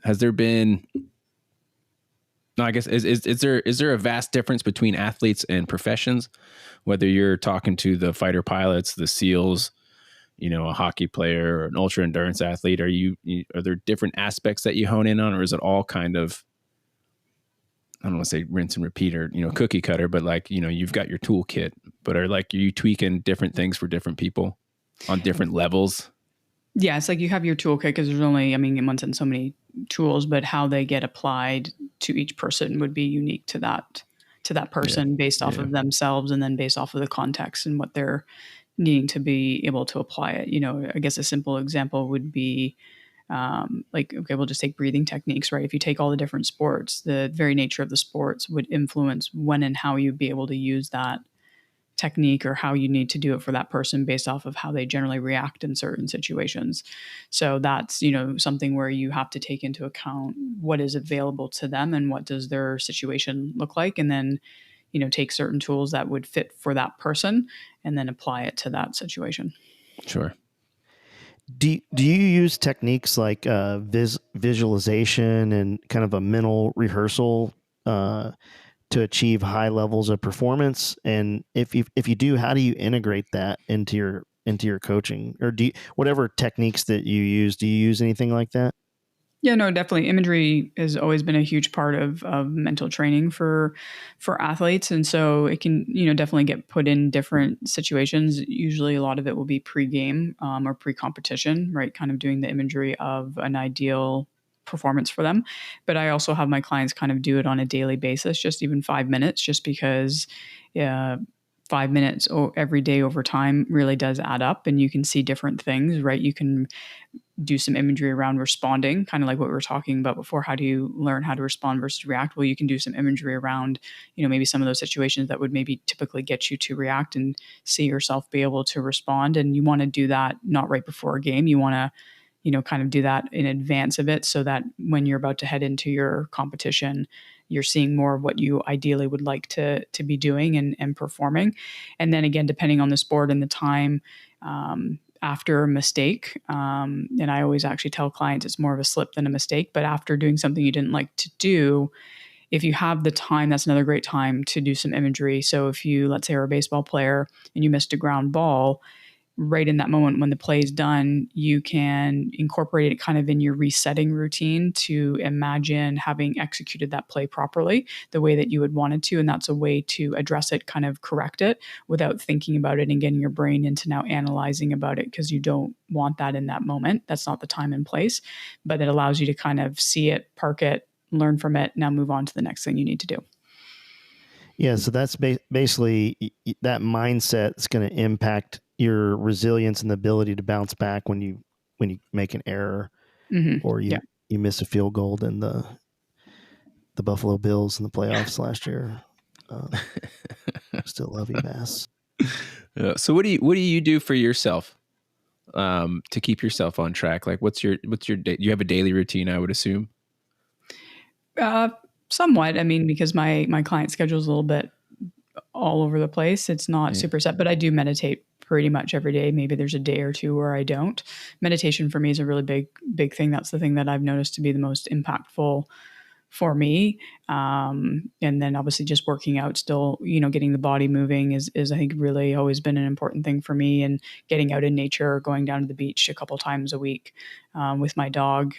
Has there been? No, I guess is there a vast difference between athletes and professions? Whether you're talking to the fighter pilots, the SEALs, a hockey player, or an ultra endurance athlete, are there different aspects that you hone in on, or is it all kind of, I don't want to say rinse and repeat, or cookie cutter, but like you've got your toolkit, but are you tweaking different things for different people on different levels? Yeah, it's like you have your toolkit, because there's only, in one sense, so many tools, but how they get applied to each person would be unique to that person, based off of themselves, and then based off of the context and what they're needing to be able to apply it. I guess a simple example would be okay, we'll just take breathing techniques, right? If you take all the different sports, the very nature of the sports would influence when and how you'd be able to use that technique, or how you need to do it for that person based off of how they generally react in certain situations. So that's, something where you have to take into account what is available to them and what does their situation look like, and then, take certain tools that would fit for that person and then apply it to that situation. Sure. Do you use techniques like visualization and kind of a mental rehearsal to achieve high levels of performance? And if you do, how do you integrate that into your coaching, or whatever techniques that you use? Do you use anything like that? Yeah, no, definitely. Imagery has always been a huge part of mental training for athletes. And so it can, definitely get put in different situations. Usually a lot of it will be pre-game or pre-competition, right? Kind of doing the imagery of an ideal performance for them. But I also have my clients kind of do it on a daily basis, just even 5 minutes, just because 5 minutes every day over time really does add up, and you can see different things, right? You can do some imagery around responding, kind of like what we were talking about before. How do you learn how to respond versus react? Well, you can do some imagery around, maybe some of those situations that would maybe typically get you to react, and see yourself be able to respond. And you want to do that not right before a game. You want to, kind of do that in advance of it, so that when you're about to head into your competition, you're seeing more of what you ideally would like to be doing and performing. And then again, depending on the sport and the time, after a mistake, and I always actually tell clients it's more of a slip than a mistake, but after doing something you didn't like to do, if you have the time, that's another great time to do some imagery. So if you, let's say, are a baseball player and you missed a ground ball, right in that moment when the play is done, you can incorporate it kind of in your resetting routine to imagine having executed that play properly the way that you would want it to. And that's a way to address it, kind of correct it without thinking about it and getting your brain into now analyzing about it, because you don't want that in that moment. That's not the time and place, but it allows you to kind of see it, park it, learn from it, now move on to the next thing you need to do. Yeah, so that's basically that mindset is going to impact your resilience and the ability to bounce back when you make an error, or you miss a field goal in the Buffalo Bills in the playoffs last year. Still love you, Bass. So what do you do for yourself to keep yourself on track? Like, what's your day? You have a daily routine, I would assume. Somewhat. I mean, because my client schedule is a little bit all over the place. It's not super set, but I do meditate pretty much every day. Maybe there's a day or two where I don't. Meditation for me is a really big thing. That's the thing that I've noticed to be the most impactful for me. And then obviously just working out still, getting the body moving is I think really always been an important thing for me, and getting out in nature, going down to the beach a couple times a week with my dog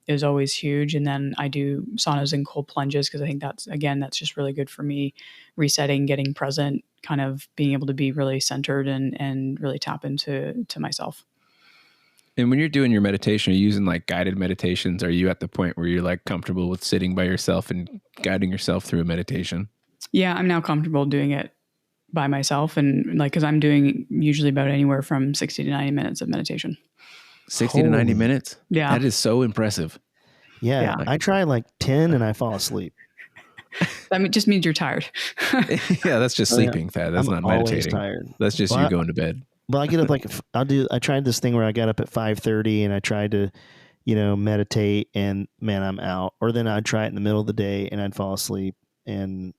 is always huge. And then I do saunas and cold plunges, because I think that's just really good for me, resetting, getting present, kind of being able to be really centered and really tap into myself. And when you're doing your meditation, are you using like guided meditations? Are you at the point where you're like comfortable with sitting by yourself and guiding yourself through a meditation? Yeah, I'm now comfortable doing it by myself, and because I'm doing usually about anywhere from 60 to 90 minutes of meditation. 60 to 90 minutes? Yeah. That is so impressive. Yeah. I try like 10 and I fall asleep. That just means you're tired. Yeah, that's just sleeping, Thad. That's not meditating. Tired. That's just you going to bed. Well, I get up I tried this thing where I got up at 5:30 and I tried to, meditate, and man, I'm out. Or then I'd try it in the middle of the day and I'd fall asleep. And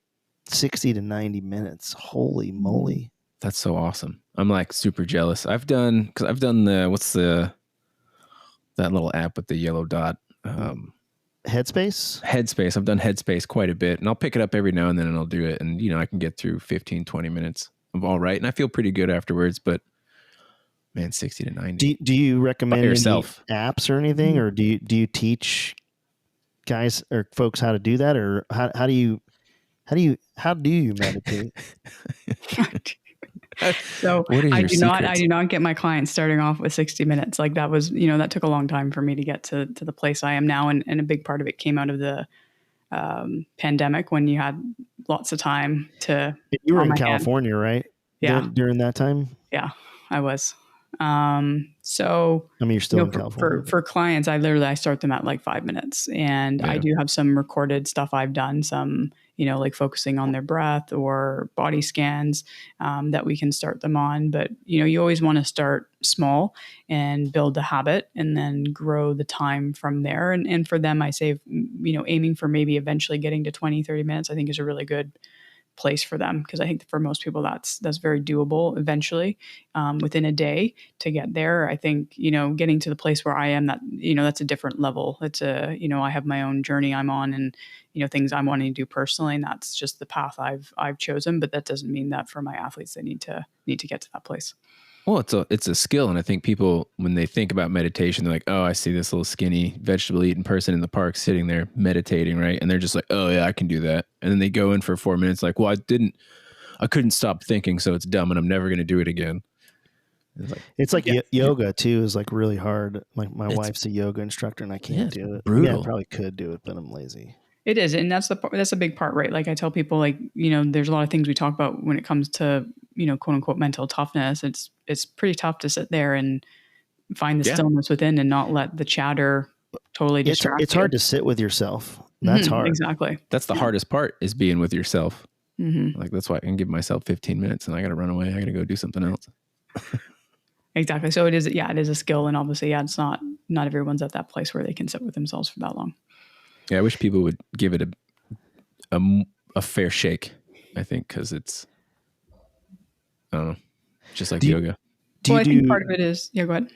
60 to 90 minutes. Holy moly. That's so awesome. I'm like super jealous. I've done that little app with the yellow dot? Headspace? Headspace. I've done Headspace quite a bit, and I'll pick it up every now and then and I'll do it. And, I can get through 15, 20 minutes of all right. And I feel pretty good afterwards, but man, 60 to 90. Do you recommend any yourself apps or anything, or do you teach guys or folks how to do that, or how do you meditate? So I do not get my clients starting off with 60 minutes. Like that was, that took a long time for me to get to the place I am now. And a big part of it came out of the pandemic, when you had lots of time to. You were in California, right? Yeah. During that time? Yeah, I was. So I mean, you're still in California. For clients, I start them at like 5 minutes, and I do have some recorded stuff I've done, some, like focusing on their breath or body scans, that we can start them on. But, you always want to start small and build the habit and then grow the time from there. And for them, I say, aiming for maybe eventually getting to 20, 30 minutes, I think is a really good place for them, because I think for most people that's very doable eventually, within a day to get there. I think getting to the place where I am, that that's a different level. It's I have my own journey I'm on, and things I'm wanting to do personally, and that's just the path I've chosen. But that doesn't mean that for my athletes they need to get to that place. Well, it's a skill, and I think people, when they think about meditation, they're like, "Oh, I see this little skinny vegetable eating person in the park sitting there meditating, right?" And they're just like, "Oh yeah, I can do that." And then they go in for 4 minutes, like, "Well, I couldn't stop thinking, so it's dumb, and I'm never going to do it again." It's like yoga too is like really hard. Like my wife's a yoga instructor, and I can't do it. Brutal. Yeah, I probably could do it, but I'm lazy. It is, and that's a big part, right? Like I tell people, like there's a lot of things we talk about when it comes to quote unquote mental toughness. It's pretty tough to sit there and find the stillness within and not let the chatter totally distract you. It's hard to sit with yourself. That's hard. Exactly. That's the hardest part, is being with yourself. Mm-hmm. Like that's why I can give myself 15 minutes and I got to run away. I got to go do something else. Exactly. So it is a skill, and obviously, it's not everyone's at that place where they can sit with themselves for that long. Yeah, I wish people would give it a fair shake, I think, because it's, I don't know, just like yoga. I think part of it is, go ahead.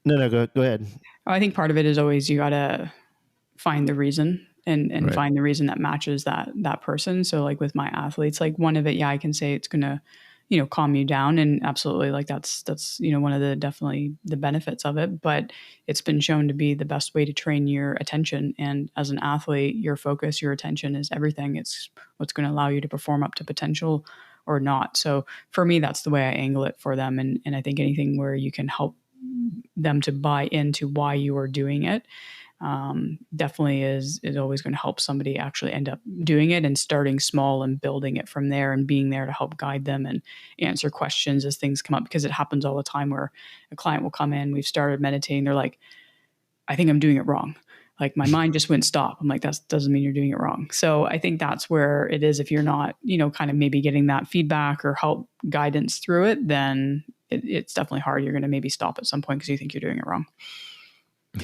No, go ahead. I think part of it is always you got to find the reason and find the reason that matches that person. So like with my athletes, like one of it, I can say it's going to calm you down. And absolutely, like that's, one of the, definitely the benefits of it, but it's been shown to be the best way to train your attention. And as an athlete, your focus, your attention is everything. It's what's going to allow you to perform up to potential or not. So for me, that's the way I angle it for them. And I think anything where you can help them to buy into why you are doing it, definitely is always going to help somebody actually end up doing it and starting small and building it from there and being there to help guide them and answer questions as things come up, because it happens all the time where a client will come in, we've started meditating, they're like, I think I'm doing it wrong. Like my mind just wouldn't stop. I'm like, that doesn't mean you're doing it wrong. So I think that's where it is. If you're not, kind of maybe getting that feedback or help guidance through it, then it's definitely hard. You're going to maybe stop at some point because you think you're doing it wrong.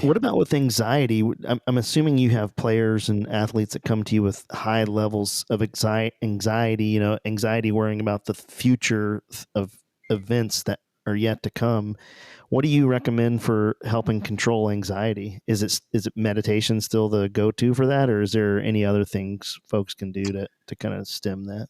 What about with anxiety? I'm assuming you have players and athletes that come to you with high levels of anxiety, anxiety worrying about the future of events that are yet to come. What do you recommend for helping control anxiety? Is it meditation still the go-to for that, or is there any other things folks can do to kind of stem that?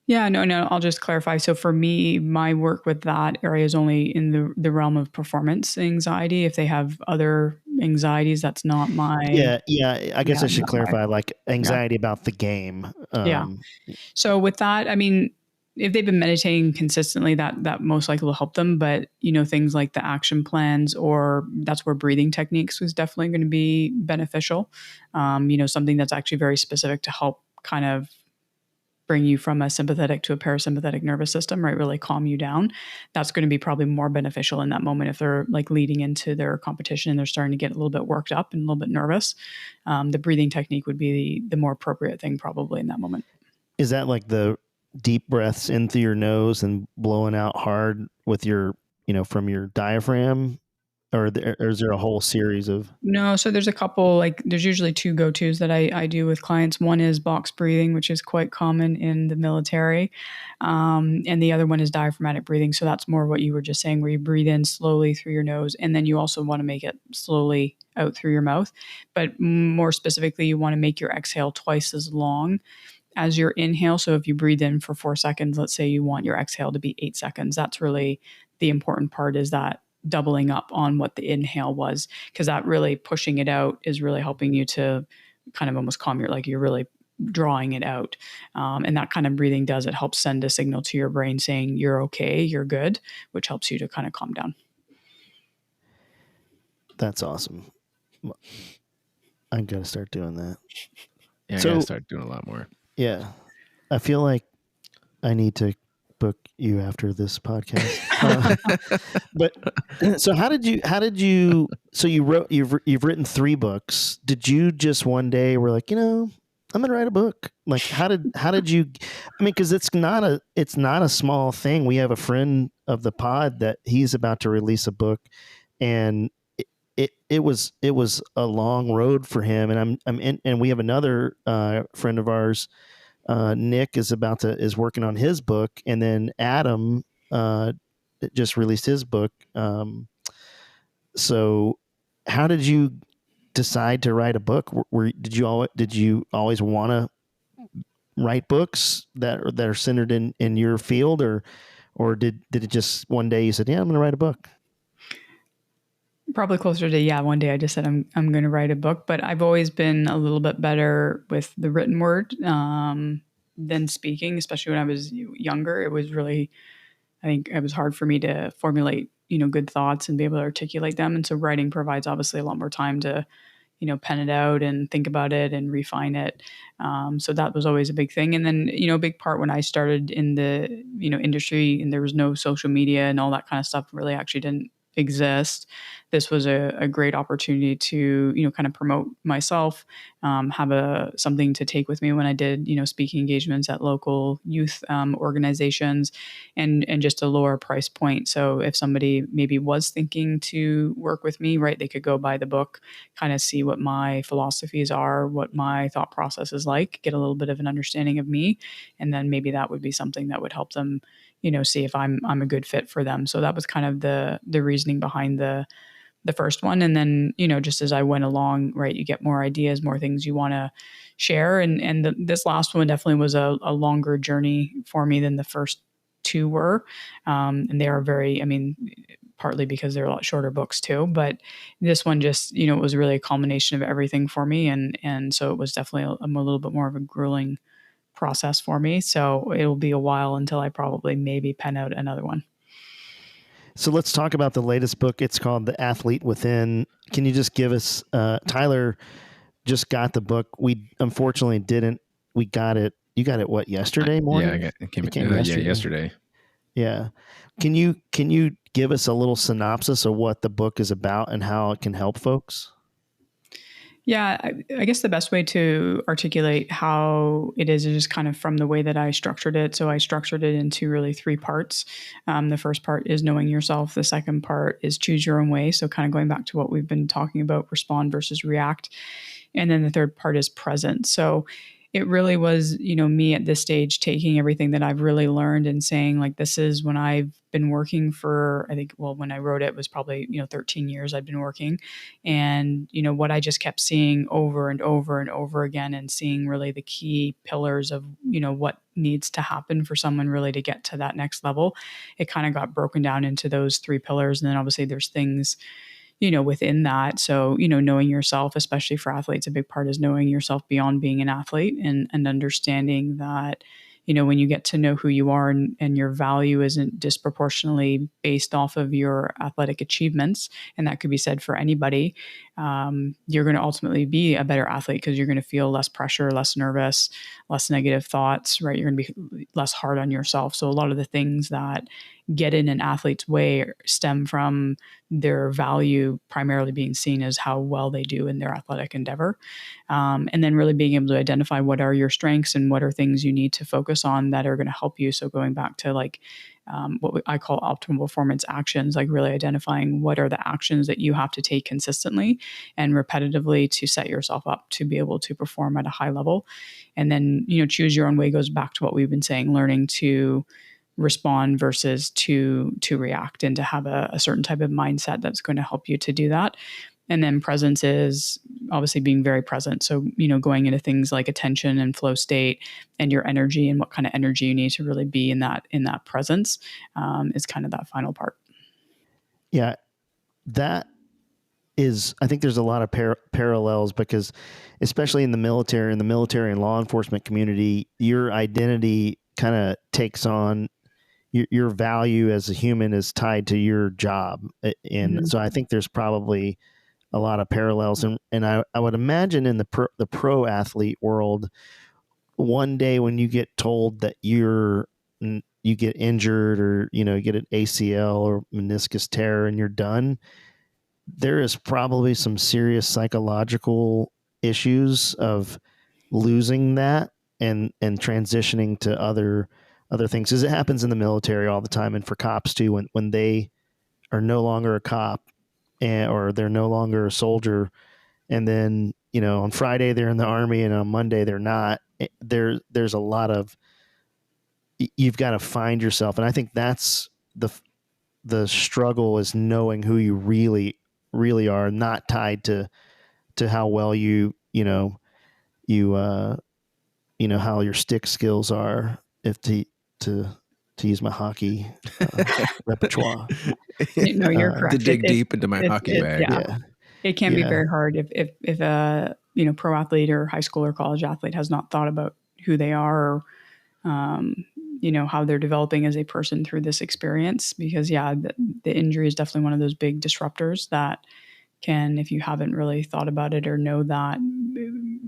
Yeah, no, I'll just clarify. So for me, my work with that area is only in the realm of performance anxiety. If they have other anxieties, that's not my... Yeah. I guess I should clarify, like anxiety about the game. So with that, I mean, if they've been meditating consistently, that most likely will help them. But, things like the action plans, or that's where breathing techniques was definitely going to be beneficial. Something that's actually very specific to help kind of bring you from a sympathetic to a parasympathetic nervous system, right? Really calm you down. That's going to be probably more beneficial in that moment if they're like leading into their competition and they're starting to get a little bit worked up and a little bit nervous. The breathing technique would be the more appropriate thing probably in that moment. Is that like the deep breaths in through your nose and blowing out hard with your, from your diaphragm? Or is there a whole series of... No, so there's a couple, like there's usually two go-tos that I do with clients. One is box breathing, which is quite common in the military. And the other one is diaphragmatic breathing. So that's more what you were just saying, where you breathe in slowly through your nose, and then you also want to make it slowly out through your mouth. But more specifically, you want to make your exhale twice as long as your inhale. So if you breathe in for 4 seconds, let's say you want your exhale to be 8 seconds. That's really the important part, is that doubling up on what the inhale was, because that really pushing it out is really helping you to kind of almost calm you're really drawing it out. And that kind of breathing it helps send a signal to your brain saying you're okay, you're good, which helps you to kind of calm down. That's awesome. I'm going to start doing that. Yeah, I got to start doing a lot more. Yeah. I feel like I need to book you after this podcast. But so so you've written 3 books. Did you just one day were like, I'm going to write a book? Like, how did you, I mean, cause it's not a small thing. We have a friend of the pod that he's about to release a book, and it was a long road for him. And we have another friend of ours, Nick is working on his book, and then Adam just released his book. So how did you decide to write a book? Did you always want to write books that are centered in your field, or did it just one day you said, yeah, I'm going to write a book? Probably closer to, one day I just said, I'm going to write a book, but I've always been a little bit better with the written word than speaking, especially when I was younger. It was really, I think it was hard for me to formulate, good thoughts and be able to articulate them. And so writing provides obviously a lot more time to, pen it out and think about it and refine it. So that was always a big thing. And then, a big part when I started in the, industry, and there was no social media and all that kind of stuff really actually didn't exist. This was a great opportunity to, kind of promote myself, have something to take with me when I did, speaking engagements at local youth organizations, and just a lower price point. So if somebody maybe was thinking to work with me, right, they could go buy the book, kind of see what my philosophies are, what my thought process is like, get a little bit of an understanding of me, and then maybe that would be something that would help them, see if I'm a good fit for them. So that was kind of the reasoning behind the first one. And then, just as I went along, right, you get more ideas, more things you want to share. And this last one definitely was a longer journey for me than the first two were. And they are very, I mean, partly because they're a lot shorter books too, but this one just, it was really a culmination of everything for me. And so it was definitely a little bit more of a grueling process for me. So it'll be a while until I probably maybe pen out another one. So let's talk about the latest book. It's called The Athlete Within. Can you just give us, Tyler just got the book. We unfortunately didn't. We got it. You got it what, yesterday morning? Yeah, it came yesterday. Yeah. Can you give us a little synopsis of what the book is about and how it can help folks? Yeah, I guess the best way to articulate how it is just kind of from the way that I structured it. So I structured it into really three parts. The first part is knowing yourself. The second part is choose your own way. So kind of going back to what we've been talking about, respond versus react. And then the third part is present. So it really was, me at this stage taking everything that I've really learned and saying, like, this is when I've been working for, I think, well, when I wrote it was probably, 13 years I've been working. And, what I just kept seeing over and over and over again, and seeing really the key pillars of, what needs to happen for someone really to get to that next level. It kind of got broken down into those three pillars. And then obviously there's things within that. So, knowing yourself, especially for athletes, a big part is knowing yourself beyond being an athlete, and understanding that, when you get to know who you are, and your value isn't disproportionately based off of your athletic achievements. And that could be said for anybody. You're going to ultimately be a better athlete because you're going to feel less pressure, less nervous, less negative thoughts, right? You're going to be less hard on yourself. So a lot of the things that get in an athlete's way stem from their value primarily being seen as how well they do in their athletic endeavor. And then really being able to identify what are your strengths and what are things you need to focus on that are going to help you. So going back to what I call optimal performance actions, like really identifying what are the actions that you have to take consistently and repetitively to set yourself up to be able to perform at a high level. And then, choose your own way goes back to what we've been saying, learning to respond versus to react, and to have a certain type of mindset that's going to help you to do that. And then presence is obviously being very present. So, going into things like attention and flow state and your energy, and what kind of energy you need to really be in that presence is kind of that final part. Yeah, that is, I think there's a lot of parallels, because especially in the military and law enforcement community, your identity kind of takes on your value as a human is tied to your job. And so I think there's probably a lot of parallels. And I would imagine in the pro athlete world, one day when you get told that you get injured, or, you get an ACL or meniscus tear and you're done, there is probably some serious psychological issues of losing that and transitioning to other things, because it happens in the military all the time, and for cops too, when they are no longer a cop, or they're no longer a soldier, and then on Friday they're in the Army and on Monday they're not. There's a lot of, you've got to find yourself, and I think that's the struggle, is knowing who you really are, not tied to how well you how your stick skills are, if to use my hockey repertoire. No, you're correct. To dig deep into my hockey bag. Yeah. It can be very hard if a pro athlete or high school or college athlete has not thought about who they are, or how they're developing as a person through this experience. Because the injury is definitely one of those big disruptors that can, if you haven't really thought about it or know that,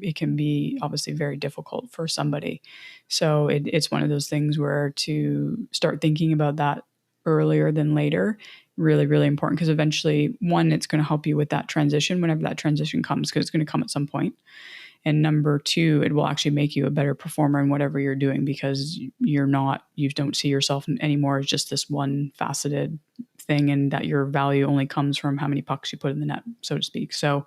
it can be obviously very difficult for somebody. So it's one of those things where to start thinking about that earlier than later, really, really important, because eventually, one, it's going to help you with that transition whenever that transition comes, because it's going to come at some point. And number two, it will actually make you a better performer in whatever you're doing, because you don't see yourself anymore as just this one faceted thing, and that your value only comes from how many pucks you put in the net, so to speak. So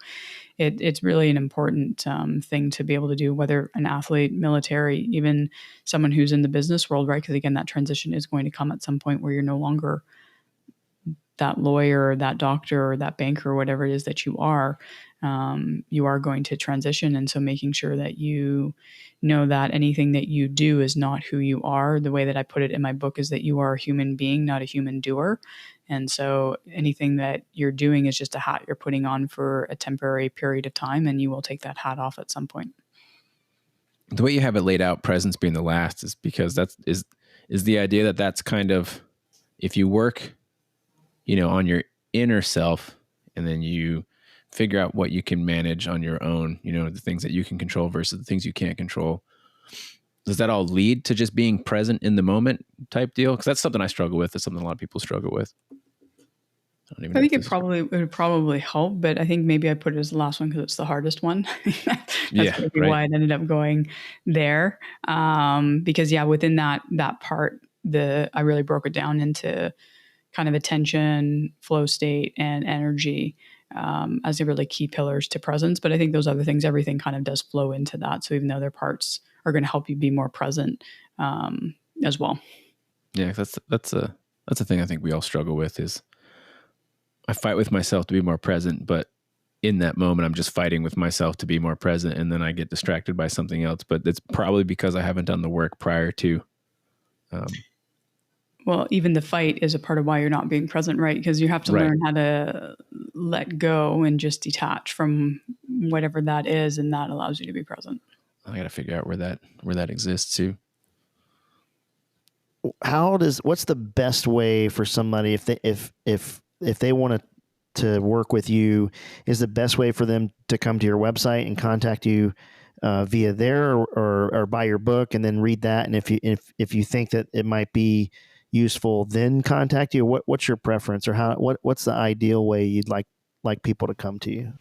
it's really an important thing to be able to do, whether an athlete, military, even someone who's in the business world, right? Because again, that transition is going to come at some point where you're no longer that lawyer or that doctor or that banker or whatever it is that you are going to transition. And so making sure that you know that anything that you do is not who you are. The way that I put it in my book is that you are a human being, not a human doer. And so anything that you're doing is just a hat you're putting on for a temporary period of time, and you will take that hat off at some point. The way you have it laid out, presence being the last, is because is the idea that that's kind of, if you work, on your inner self, and then you figure out what you can manage on your own, the things that you can control versus the things you can't control. Does that all lead to just being present in the moment type deal? Because that's something I struggle with. It's something a lot of people struggle with. I think it would probably help, but I think maybe I put it as the last one because it's the hardest one. That's maybe why it ended up going there. Because within that part, I really broke it down into kind of attention, flow state, and energy as the really key pillars to presence. But I think those other things, everything kind of does flow into that. So even though their parts are going to help you be more present as well. Yeah, that's a thing I think we all struggle with is I fight with myself to be more present, but in that moment, I'm just fighting with myself to be more present, and then I get distracted by something else. But it's probably because I haven't done the work prior to. Well, even the fight is a part of why you're not being present, right? Because you have to learn how to let go and just detach from whatever that is, and that allows you to be present. I got to figure out where that exists too. What's the best way for somebody if they want to work with you? Is the best way for them to come to your website and contact you via there or buy your book and then read that? And if you think that it might be useful, then contact you. What's your preference, or what's the ideal way you'd like people to come to you?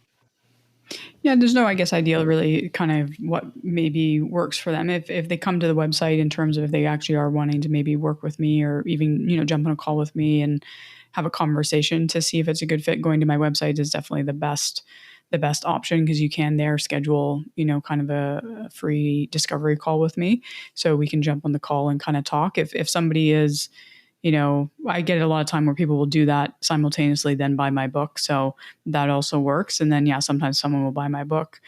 Yeah, there's no, I guess, ideal, really kind of what maybe works for them. If they come to the website in terms of if they actually are wanting to maybe work with me or even, jump on a call with me and have a conversation to see if it's a good fit, going to my website is definitely the best option, because you can there schedule, kind of a free discovery call with me. So we can jump on the call and kind of talk. If somebody is, I get a lot of time where people will do that simultaneously, then buy my book. So that also works. And then, sometimes someone will buy my book,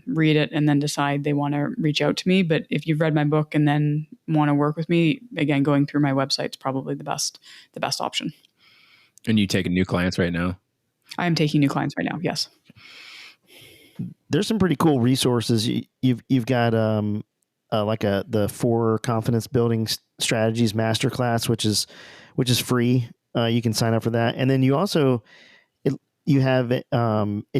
read it, and then decide they want to reach out to me. But if you've read my book and then want to work with me, again, going through my website is probably the best option. And you taking new clients right now? I am taking new clients right now. Yes. There's some pretty cool resources. You've got the 4 confidence building strategies masterclass, which is free. You can sign up for that, and then you also you have it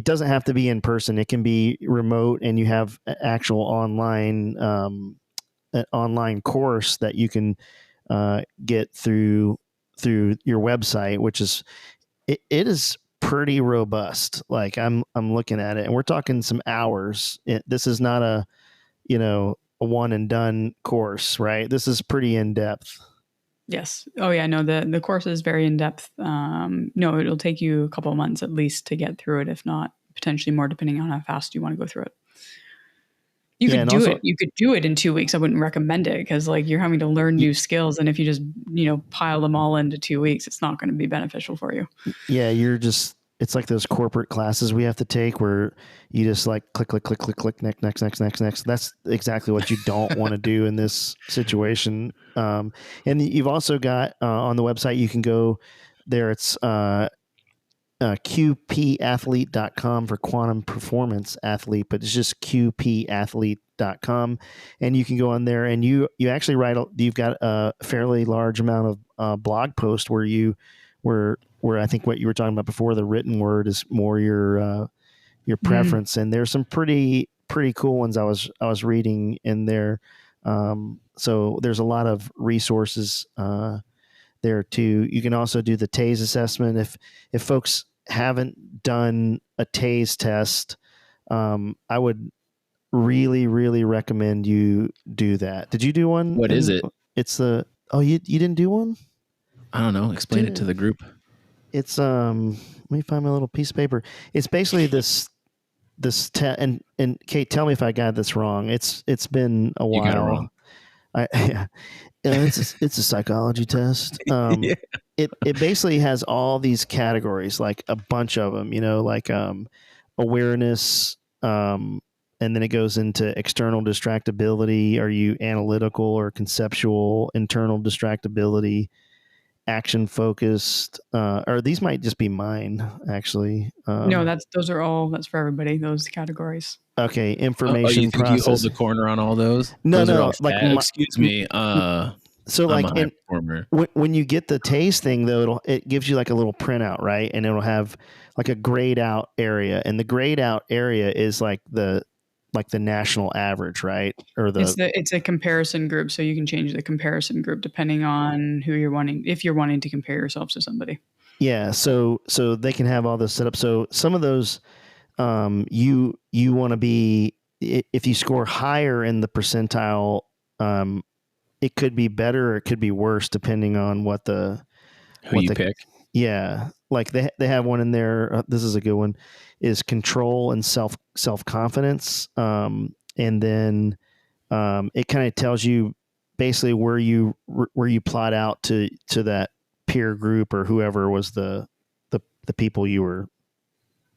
doesn't have to be in person. It can be remote, and you have an actual online course that you can get through your website, which is it is pretty robust. Like I'm looking at it, and we're talking some hours. This is not a one and done course, right? This is pretty in depth. Yes. Oh yeah. No, the course is very in depth. No, it'll take you a couple of months at least to get through it, if not potentially more, depending on how fast you want to go through it. You could do it in 2 weeks. I wouldn't recommend it, because you're having to learn new skills, and if you just pile them all into 2 weeks, it's not going to be beneficial for you. Yeah, it's like those corporate classes we have to take where you just click, next. That's exactly what you don't want to do in this situation. And you've also got on the website, you can go there. It's qpathlete.com for quantum performance athlete, but it's just qpathlete.com. And you can go on there and you actually you've got a fairly large amount of blog posts where I think what you were talking about before, the written word is more your preference. And there's some pretty cool ones I was reading in there. So there's a lot of resources there too. You can also do the TASE assessment. If folks haven't done a TASE test, I would really, really recommend you do that. Did you do one? What is it? It's you didn't do one? I don't know. Explain it to the group. It's let me find my little piece of paper. It's basically this and Kate, tell me if I got this wrong. It's been a while. You got it wrong. It's a psychology test. Yeah. It basically has all these categories, like a bunch of them, like awareness, and then it goes into external distractibility. Are you analytical or conceptual? Internal distractibility, action focused, or these might just be mine actually. No, that's for everybody. Those categories. Okay, Oh, information you think you hold process. the corner on all those? No, Those are no, all like stat. Excuse me. so I'm like a high performer. when you get the taste thing though, it gives you like a little printout, right? And it'll have like a grayed out area, and the grayed out area is like the national average, right? Or It's a comparison group, so you can change the comparison group depending on who you're wanting. If you're wanting to compare yourselves to somebody. yeah. So they can have all this set up. So some of those, you want to be, if you score higher in the percentile, it could be better or it could be worse depending on what Who you pick. Yeah, like they have one in there. This is a good one. Is control and self confidence, and then it kind of tells you basically where you plot out to that peer group or whoever was the people you were.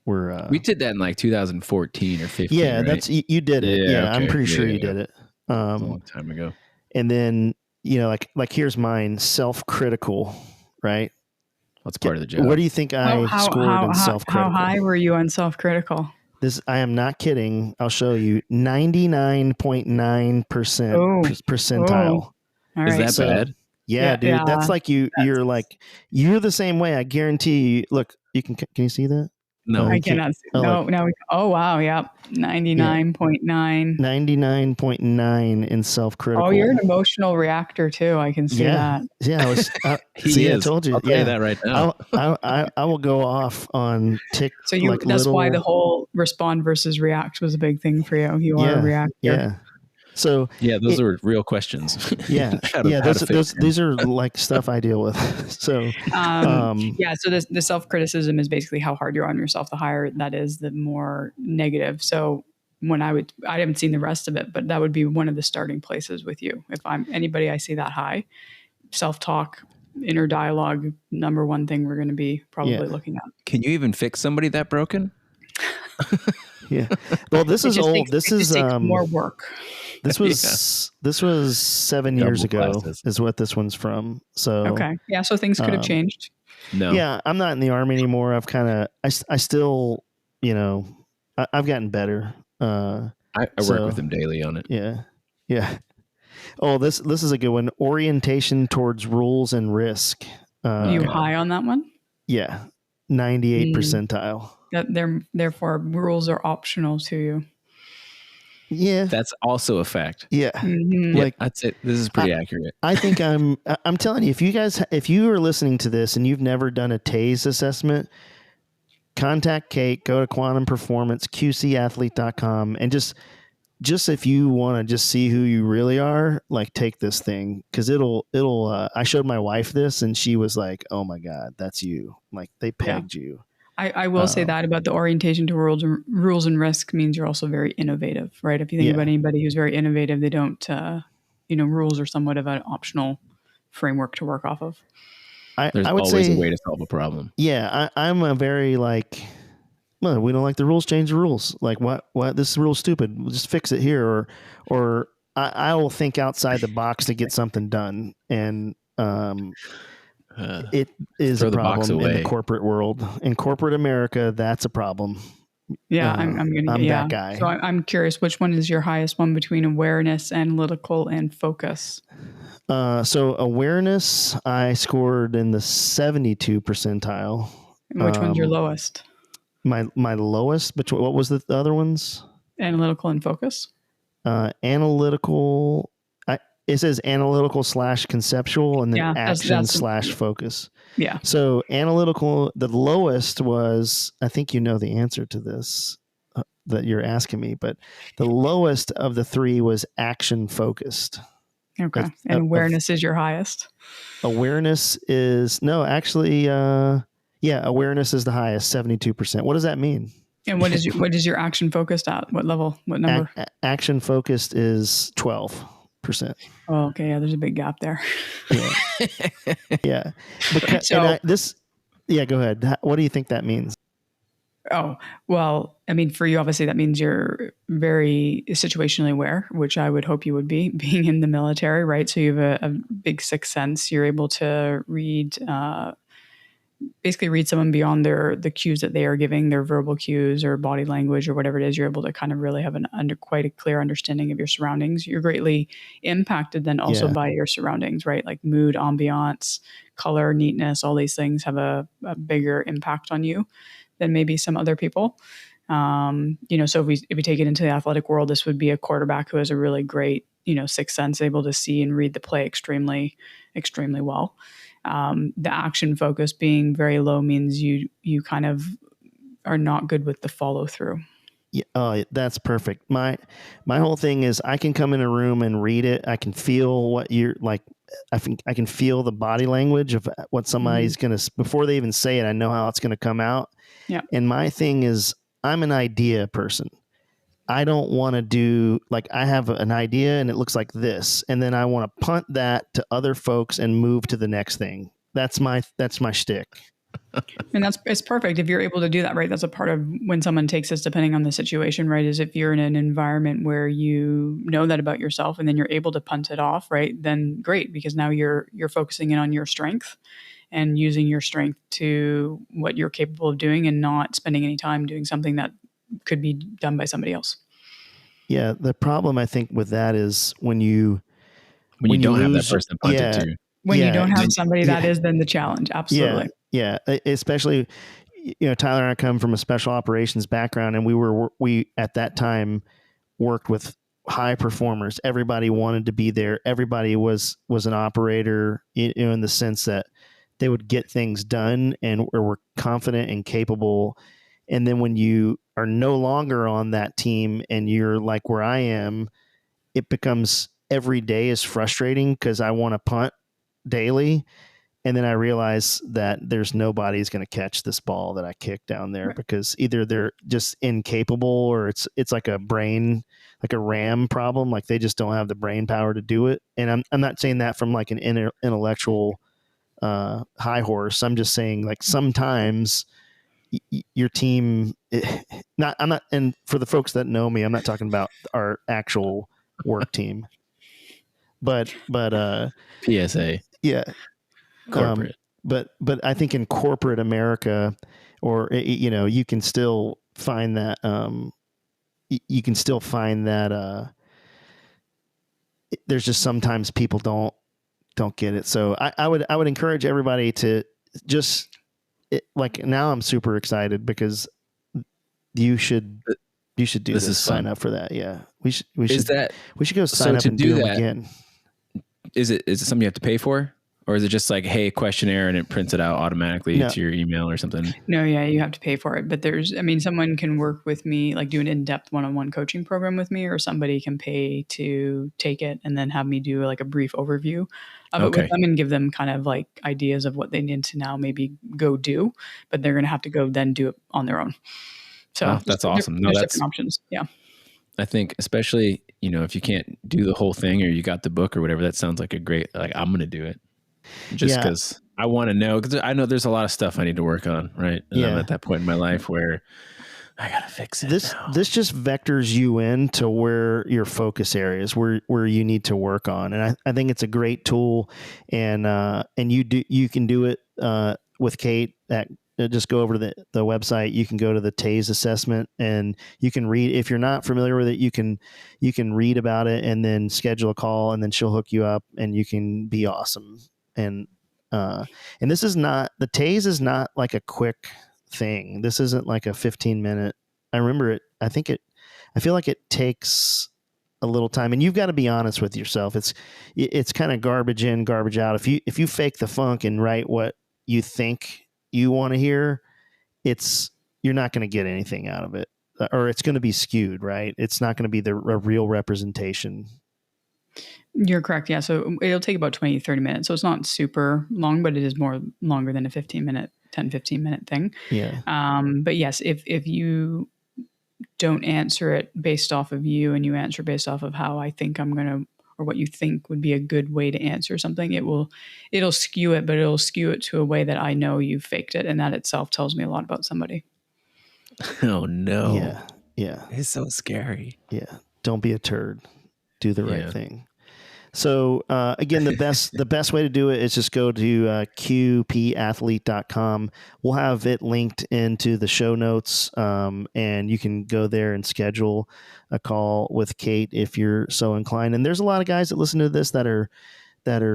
We did that in like 2014 or 15. Yeah, right? that's you did it. Yeah, okay. I'm pretty sure you Yeah. did it. A long time ago. And then like here's mine, self-critical, right? That's part of the job. What do you think I scored in self-critical? How high were you on self-critical? I am not kidding. I'll show you. 99.9% percentile. All right. Is that bad? Yeah, dude. Yeah, that's like you're the same way. I guarantee you. Look, can you see that? No. I cannot see. Oh, wow. Yep. 99.9. 99.9 in self-critical. Oh, you're an emotional reactor too. I can see that. Yeah, I told you. I'll tell you that right now. I will go off on tick. So that's why the whole respond versus react was a big thing for you. You are a reactor. Yeah. So those are real questions. Yeah. These are like stuff I deal with. So So the self-criticism is basically how hard you're on yourself. The higher that is, the more negative. So I haven't seen the rest of it, but that would be one of the starting places with you. If I'm anybody I see that high, self-talk, inner dialogue, number one thing we're going to be probably looking at. Can you even fix somebody that broken? Yeah. Well, this is old. This is more work. This was 7 years ago is what this one's from. So okay. Yeah. So things could have changed. No. Yeah. I'm not in the Army anymore. I've I still, I've gotten better. I work with them daily on it. Yeah. Yeah. Oh, this is a good one. Orientation towards rules and risk. You high on that one? Yeah. 98 percentile. Therefore, rules are optional to you. Yeah. That's also a fact. Yeah. Mm-hmm. Like that's it. This is pretty accurate. I think I'm telling you, if you are listening to this and you've never done a TASE assessment, contact Kate, go to Quantum Performance, QCathlete.com, and just if you want to just see who you really are, like take this thing, because it'll I showed my wife this and she was like, oh my God, that's you. Like they pegged you. I will say that about the orientation to rules and risk means you're also very innovative, right? If you think about anybody who's very innovative, they don't, rules are somewhat of an optional framework to work off of. There's always a way to solve a problem. Yeah, I'm a very like, well, we don't like the rules, change the rules. Like what this rule's stupid. We'll just fix it here, or I will think outside the box to get something done, and it is a problem in the corporate world. In corporate America, that's a problem. Yeah, I'm that guy. So I'm curious, which one is your highest one between awareness, analytical, and focus? So awareness, I scored in the 72 percentile. And which one's your lowest? My lowest, between what was the other ones? Analytical and focus. Analytical. It says analytical / conceptual, and then action / focus. Yeah. So analytical, the lowest was, I think you know the answer to this that you're asking me, but the lowest of the three was action focused. Okay. And awareness is your highest? Awareness is, awareness is the highest, 72%. What does that mean? And what is your action focused at? What level? What number? Action focused is 12. Oh, okay. Yeah, there's a big gap there. Yeah. Yeah. Because, So, go ahead. What do you think that means? oh, well, I mean, for you, obviously, that means you're very situationally aware, which I would hope you would be, being in the military, right? So you have a big sixth sense. You're able to basically read someone beyond the cues that they are giving, their verbal cues or body language or whatever it is. You're able to kind of really have quite a clear understanding of your surroundings. You're greatly impacted then also by your surroundings, right? Like mood, ambiance, color, neatness, all these things have a bigger impact on you than maybe some other people. So if we take it into the athletic world, this would be a quarterback who has a really great, sixth sense, able to see and read the play extremely, extremely well. The action focus being very low means you kind of are not good with the follow through. Yeah, oh, that's perfect. My whole thing is I can come in a room and read it. I can feel what you're like. I think I can feel the body language of what somebody's going to, before they even say it, I know how it's going to come out. Yeah. And my thing is I'm an idea person. I don't want to do like, I have an idea and it looks like this. And then I want to punt that to other folks and move to the next thing. That's my shtick. And it's perfect if you're able to do that, right? That's a part of when someone takes this, depending on the situation, right? Is if you're in an environment where you know that about yourself and then you're able to punt it off, right? Then great, because now you're focusing in on your strength and using your strength to what you're capable of doing and not spending any time doing something that could be done by somebody else. Yeah. The problem I think with that is when you don't have lose, that person punted to. When you don't have somebody, that is then the challenge. Absolutely. Yeah. Especially, Tyler and I come from a special operations background, and we at that time worked with high performers. Everybody wanted to be there. Everybody was an operator, in the sense that they would get things done and were confident and capable. And then when you are no longer on that team and you're like where I am, it becomes every day is frustrating because I want to punt daily. And then I realize that there's nobody's going to catch this ball that I kick down there, right, because either they're just incapable or it's like a RAM problem. Like they just don't have the brain power to do it. And I'm not saying that from like an intellectual high horse. I'm just saying like sometimes your team, and for the folks that know me, I'm not talking about our actual work team, but PSA. Yeah. Corporate. But I think in corporate America, or, you can still find that, there's just sometimes people don't get it. So I would encourage everybody to just, like, now I'm super excited because you should do this. Sign up for that. Yeah. We should go sign up and do them again. Is it something you have to pay for? Or is it just like, hey, questionnaire, and it prints it out automatically to your email or something? No, yeah, you have to pay for it. But someone can work with me, like do an in-depth one-on-one coaching program with me, or somebody can pay to take it and then have me do like a brief overview of it with them and give them kind of like ideas of what they need to now maybe go do, but they're going to have to go then do it on their own. So that's awesome. There's different options. Yeah. I think especially, if you can't do the whole thing or you got the book or whatever, that sounds like a great, like, I'm going to do it. Just because I want to know, because I know there's a lot of stuff I need to work on, right? And I'm at that point in my life where I gotta fix it. This just vectors you into where your focus areas, where you need to work on, and I think it's a great tool, and you can do it with Kate. Just go over to the website. You can go to the TASE assessment, and you can read. If you're not familiar with it, you can read about it, and then schedule a call, and then she'll hook you up, and you can be awesome. And this is not, the TASE is not like a quick thing. This isn't like a 15-minute. I remember it. I feel like it takes a little time, and you've got to be honest with yourself. It's kind of garbage in, garbage out. If you fake the funk and write what you think you want to hear, you're not going to get anything out of it, or it's going to be skewed, right? It's not going to be a real representation. You're correct. Yeah. So it'll take about 20, 30 minutes. So it's not super long, but it is more longer than a 15 minute thing. Yeah. But yes, if you don't answer it based off of you and you answer based off of how I think I'm going to or what you think would be a good way to answer something, it'll skew it, but it'll skew it to a way that I know you've faked it. And that itself tells me a lot about somebody. Oh no. Yeah. Yeah. It's so scary. Yeah. Don't be a turd. Do the right thing. So again, the best way to do it is just go to qpathlete.com. We'll have it linked into the show notes, and you can go there and schedule a call with Kate if you're so inclined. And there's a lot of guys that listen to this that are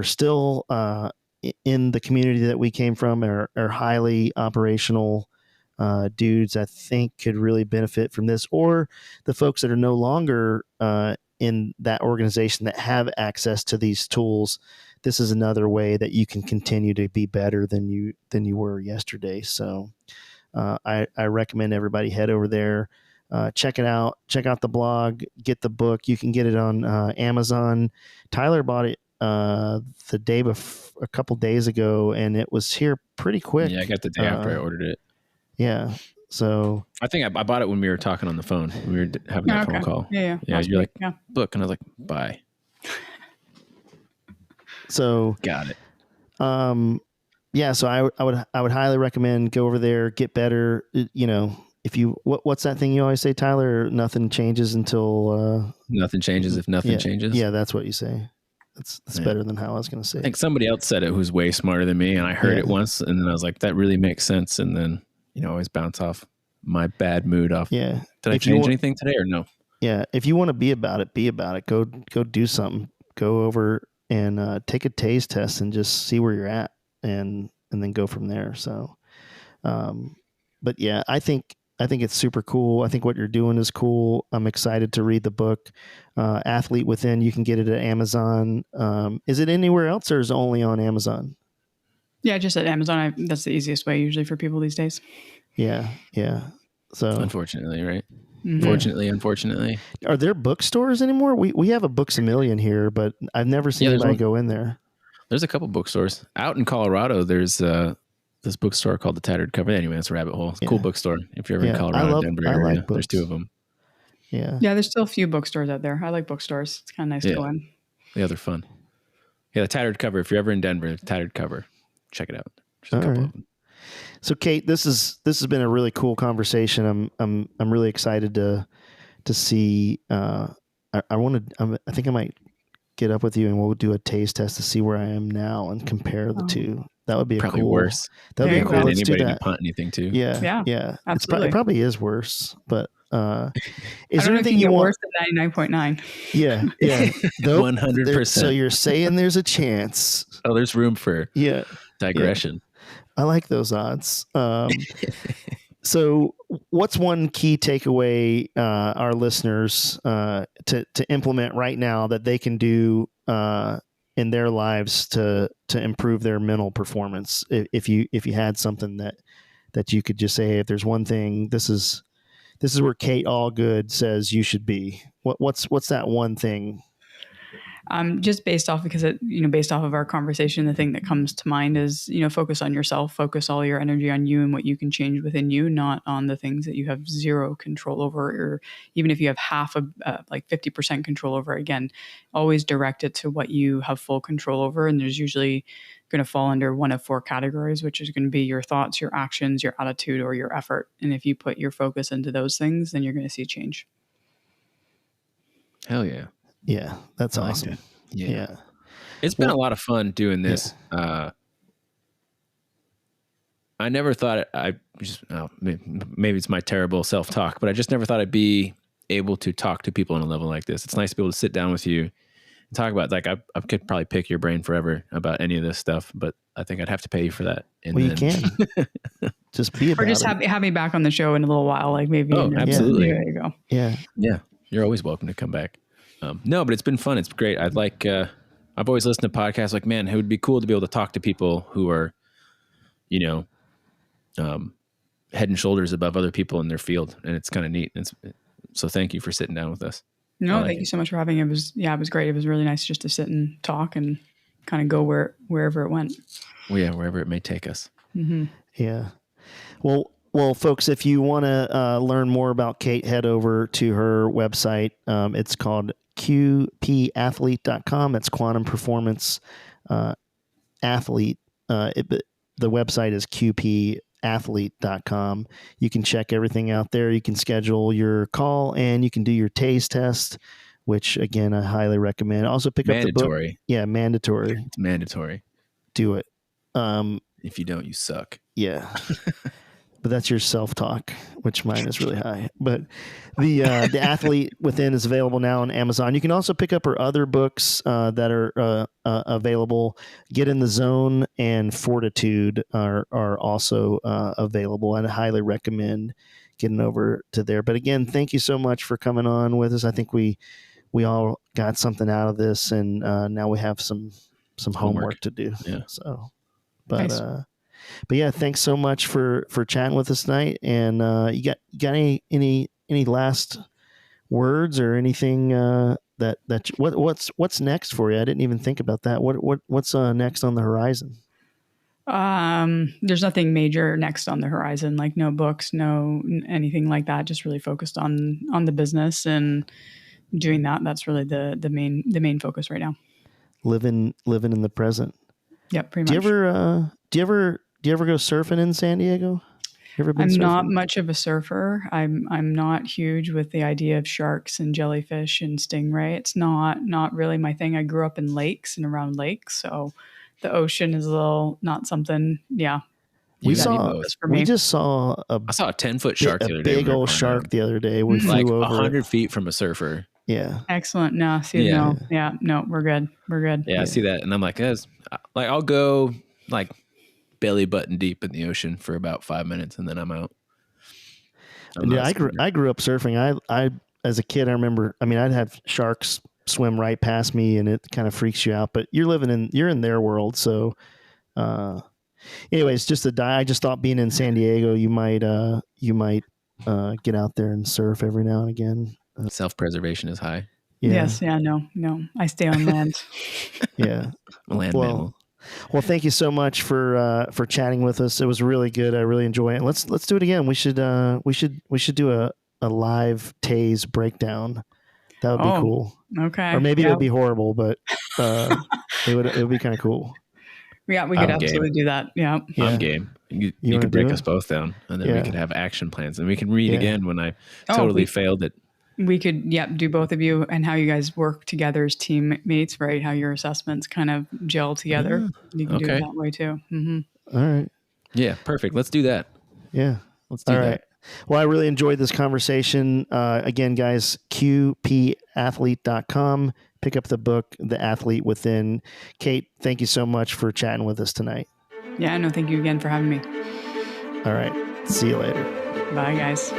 still in the community that we came from, are highly operational dudes. I think could really benefit from this, or the folks that are no longer in that organization that have access to these tools. This is another way that you can continue to be better than you were yesterday. So I recommend everybody head over there, check it out, check out the blog, get the book. You can get it on Amazon. Tyler bought it a couple days ago, and it was here pretty quick. Yeah, I got the day after I ordered it. Yeah. So I think I bought it when we were talking on the phone. When we were having that phone call. Yeah. You're like, look, and I was like, bye. So got it. Yeah. So I would highly recommend go over there, get better. You know, if you what's that thing you always say, Tyler? Nothing changes until nothing changes if nothing changes. Yeah, that's what you say. That's better than how I was going to say. I think somebody else said it who's way smarter than me, and I heard it once, and then I was like, that really makes sense, and then. Always bounce off my bad mood off. Yeah. Did I change anything today or no? Yeah. If you want to be about it, be about it. Go do something. Go over and take a taste test and just see where you're at, and then go from there. So, but yeah, I think it's super cool. I think what you're doing is cool. I'm excited to read the book, Athlete Within. You can get it at Amazon. Is it anywhere else, or is it only on Amazon? Yeah, just at Amazon. That's the easiest way usually for people these days. Yeah. So unfortunately, right? Mm-hmm. Unfortunately. Are there bookstores anymore? We have a Books A Million here, but I've never seen anybody go in there. There's a couple bookstores out in Colorado. There's this bookstore called the Tattered Cover. Anyway, that's a rabbit hole. It's a cool bookstore. If you're ever in Colorado, Denver area, there's two of them. Yeah. There's still a few bookstores out there. I like bookstores. It's kind of nice to go in. Yeah, they're fun. Yeah, the Tattered Cover. If you're ever in Denver, the Tattered Cover. Check it out. There's a couple of them. So, Kate, this has been a really cool conversation. I'm really excited to see. I think I might get up with you and we'll do a taste test to see where I am now and compare the two. That would be probably worse. That would be cool. Let's anybody do that. To punt anything too. Yeah. Absolutely. It probably is worse, but is there anything you want worse than 99.9? Yeah. 100%. So you're saying there's a chance. Oh, there's room for digression. Yeah. I like those odds. So what's one key takeaway our listeners to implement right now that they can do in their lives to improve their mental performance? If you had something that you could just say, hey, if there's one thing, this is where Kate Allgood says you should be. What's that one thing? Just based off of our conversation, the thing that comes to mind is, focus on yourself, focus all your energy on you and what you can change within you, not on the things that you have zero control over, or even if you have half of 50% control over. Again, always direct it to what you have full control over. And there's usually going to fall under one of four categories, which is going to be your thoughts, your actions, your attitude, or your effort. And if you put your focus into those things, then you're going to see change. Hell yeah. Yeah, that's awesome. Yeah. It's been a lot of fun doing this. Yeah. I never thought maybe it's my terrible self-talk, but I just never thought I'd be able to talk to people on a level like this. It's nice to be able to sit down with you and talk about, like, I could probably pick your brain forever about any of this stuff, but I think I'd have to pay you for that. And you can. Just be about it. Or just have me back on the show in a little while, like maybe. Oh, absolutely. There you go. Yeah. Yeah. You're always welcome to come back. No, but it's been fun. It's great. I've always listened to podcasts like, man, it would be cool to be able to talk to people who are, head and shoulders above other people in their field. And it's kind of neat. So thank you for sitting down with us. No, thank you so much for having it. It was great. It was really nice just to sit and talk and kind of go wherever it went. Well, yeah, wherever it may take us. Mm-hmm. Yeah. Well, Well, folks, if you want to learn more about Kate, head over to her website. It's called qpathlete.com. It's Quantum Performance Athlete. The website is qpathlete.com. You can check everything out there. You can schedule your call and you can do your TASE test, which, again, I highly recommend. Also pick up the book. Yeah, mandatory. It's mandatory. Do it. If you don't, you suck. Yeah. But that's your self-talk, which mine is really high. But the Athlete Within is available now on Amazon. You can also pick up her other books that are available. Get in the Zone and Fortitude are also available. I'd highly recommend getting over to there. But again, thank you so much for coming on with us. I think we all got something out of this, and now we have some homework to do. Yeah. So, but Nice. But yeah, thanks so much for chatting with us tonight. And you got any last words or anything what's next for you? I didn't even think about that. What's next on the horizon? There's nothing major next on the horizon, like no books, no anything like that. Just really focused on the business and doing that. That's really the main focus right now. Living in the present. Yep, pretty much. Do you ever go surfing in San Diego? You ever been I'm surfing? not much of a surfer. I'm not huge with the idea of sharks and jellyfish and stingray. It's not really my thing. I grew up in lakes and around lakes, so the ocean is a little not something. Yeah, I saw saw a 10-foot shark the other day. Big old shark the other day. We like flew over 100 feet from a surfer. Yeah. Excellent. No, we're good. We're good. Yeah, I see that, and I'm like, I'll go like belly button deep in the ocean for about 5 minutes, and then I'm out. I grew up surfing. I as a kid, I remember. I mean, I'd have sharks swim right past me, and it kind of freaks you out. But you're in their world, so. Anyways, I just thought being in San Diego, you might get out there and surf every now and again. Self-preservation is high. Yeah. Yes. Yeah. No. I stay on land. Yeah. Land mammal. Well, thank you so much for chatting with us. It was really good. I really enjoy it. Let's do it again. We should do a live TASE breakdown. That would be cool. Okay. Or maybe it would be horrible, but it would be kind of cool. Yeah, we could absolutely do that. Yeah. I'm game. You could break us both down, and then we could have action plans, and we can read again when I totally failed it. We could, do both of you and how you guys work together as teammates, right? How your assessments kind of gel together. You can do it that way too. Mm-hmm. All right. Yeah, perfect. Let's do that. Yeah. Let's do that. Right. Well, I really enjoyed this conversation. Again, guys, qpathlete.com. Pick up the book, The Athlete Within. Kate, thank you so much for chatting with us tonight. Yeah, no, thank you again for having me. All right. See you later. Bye, guys.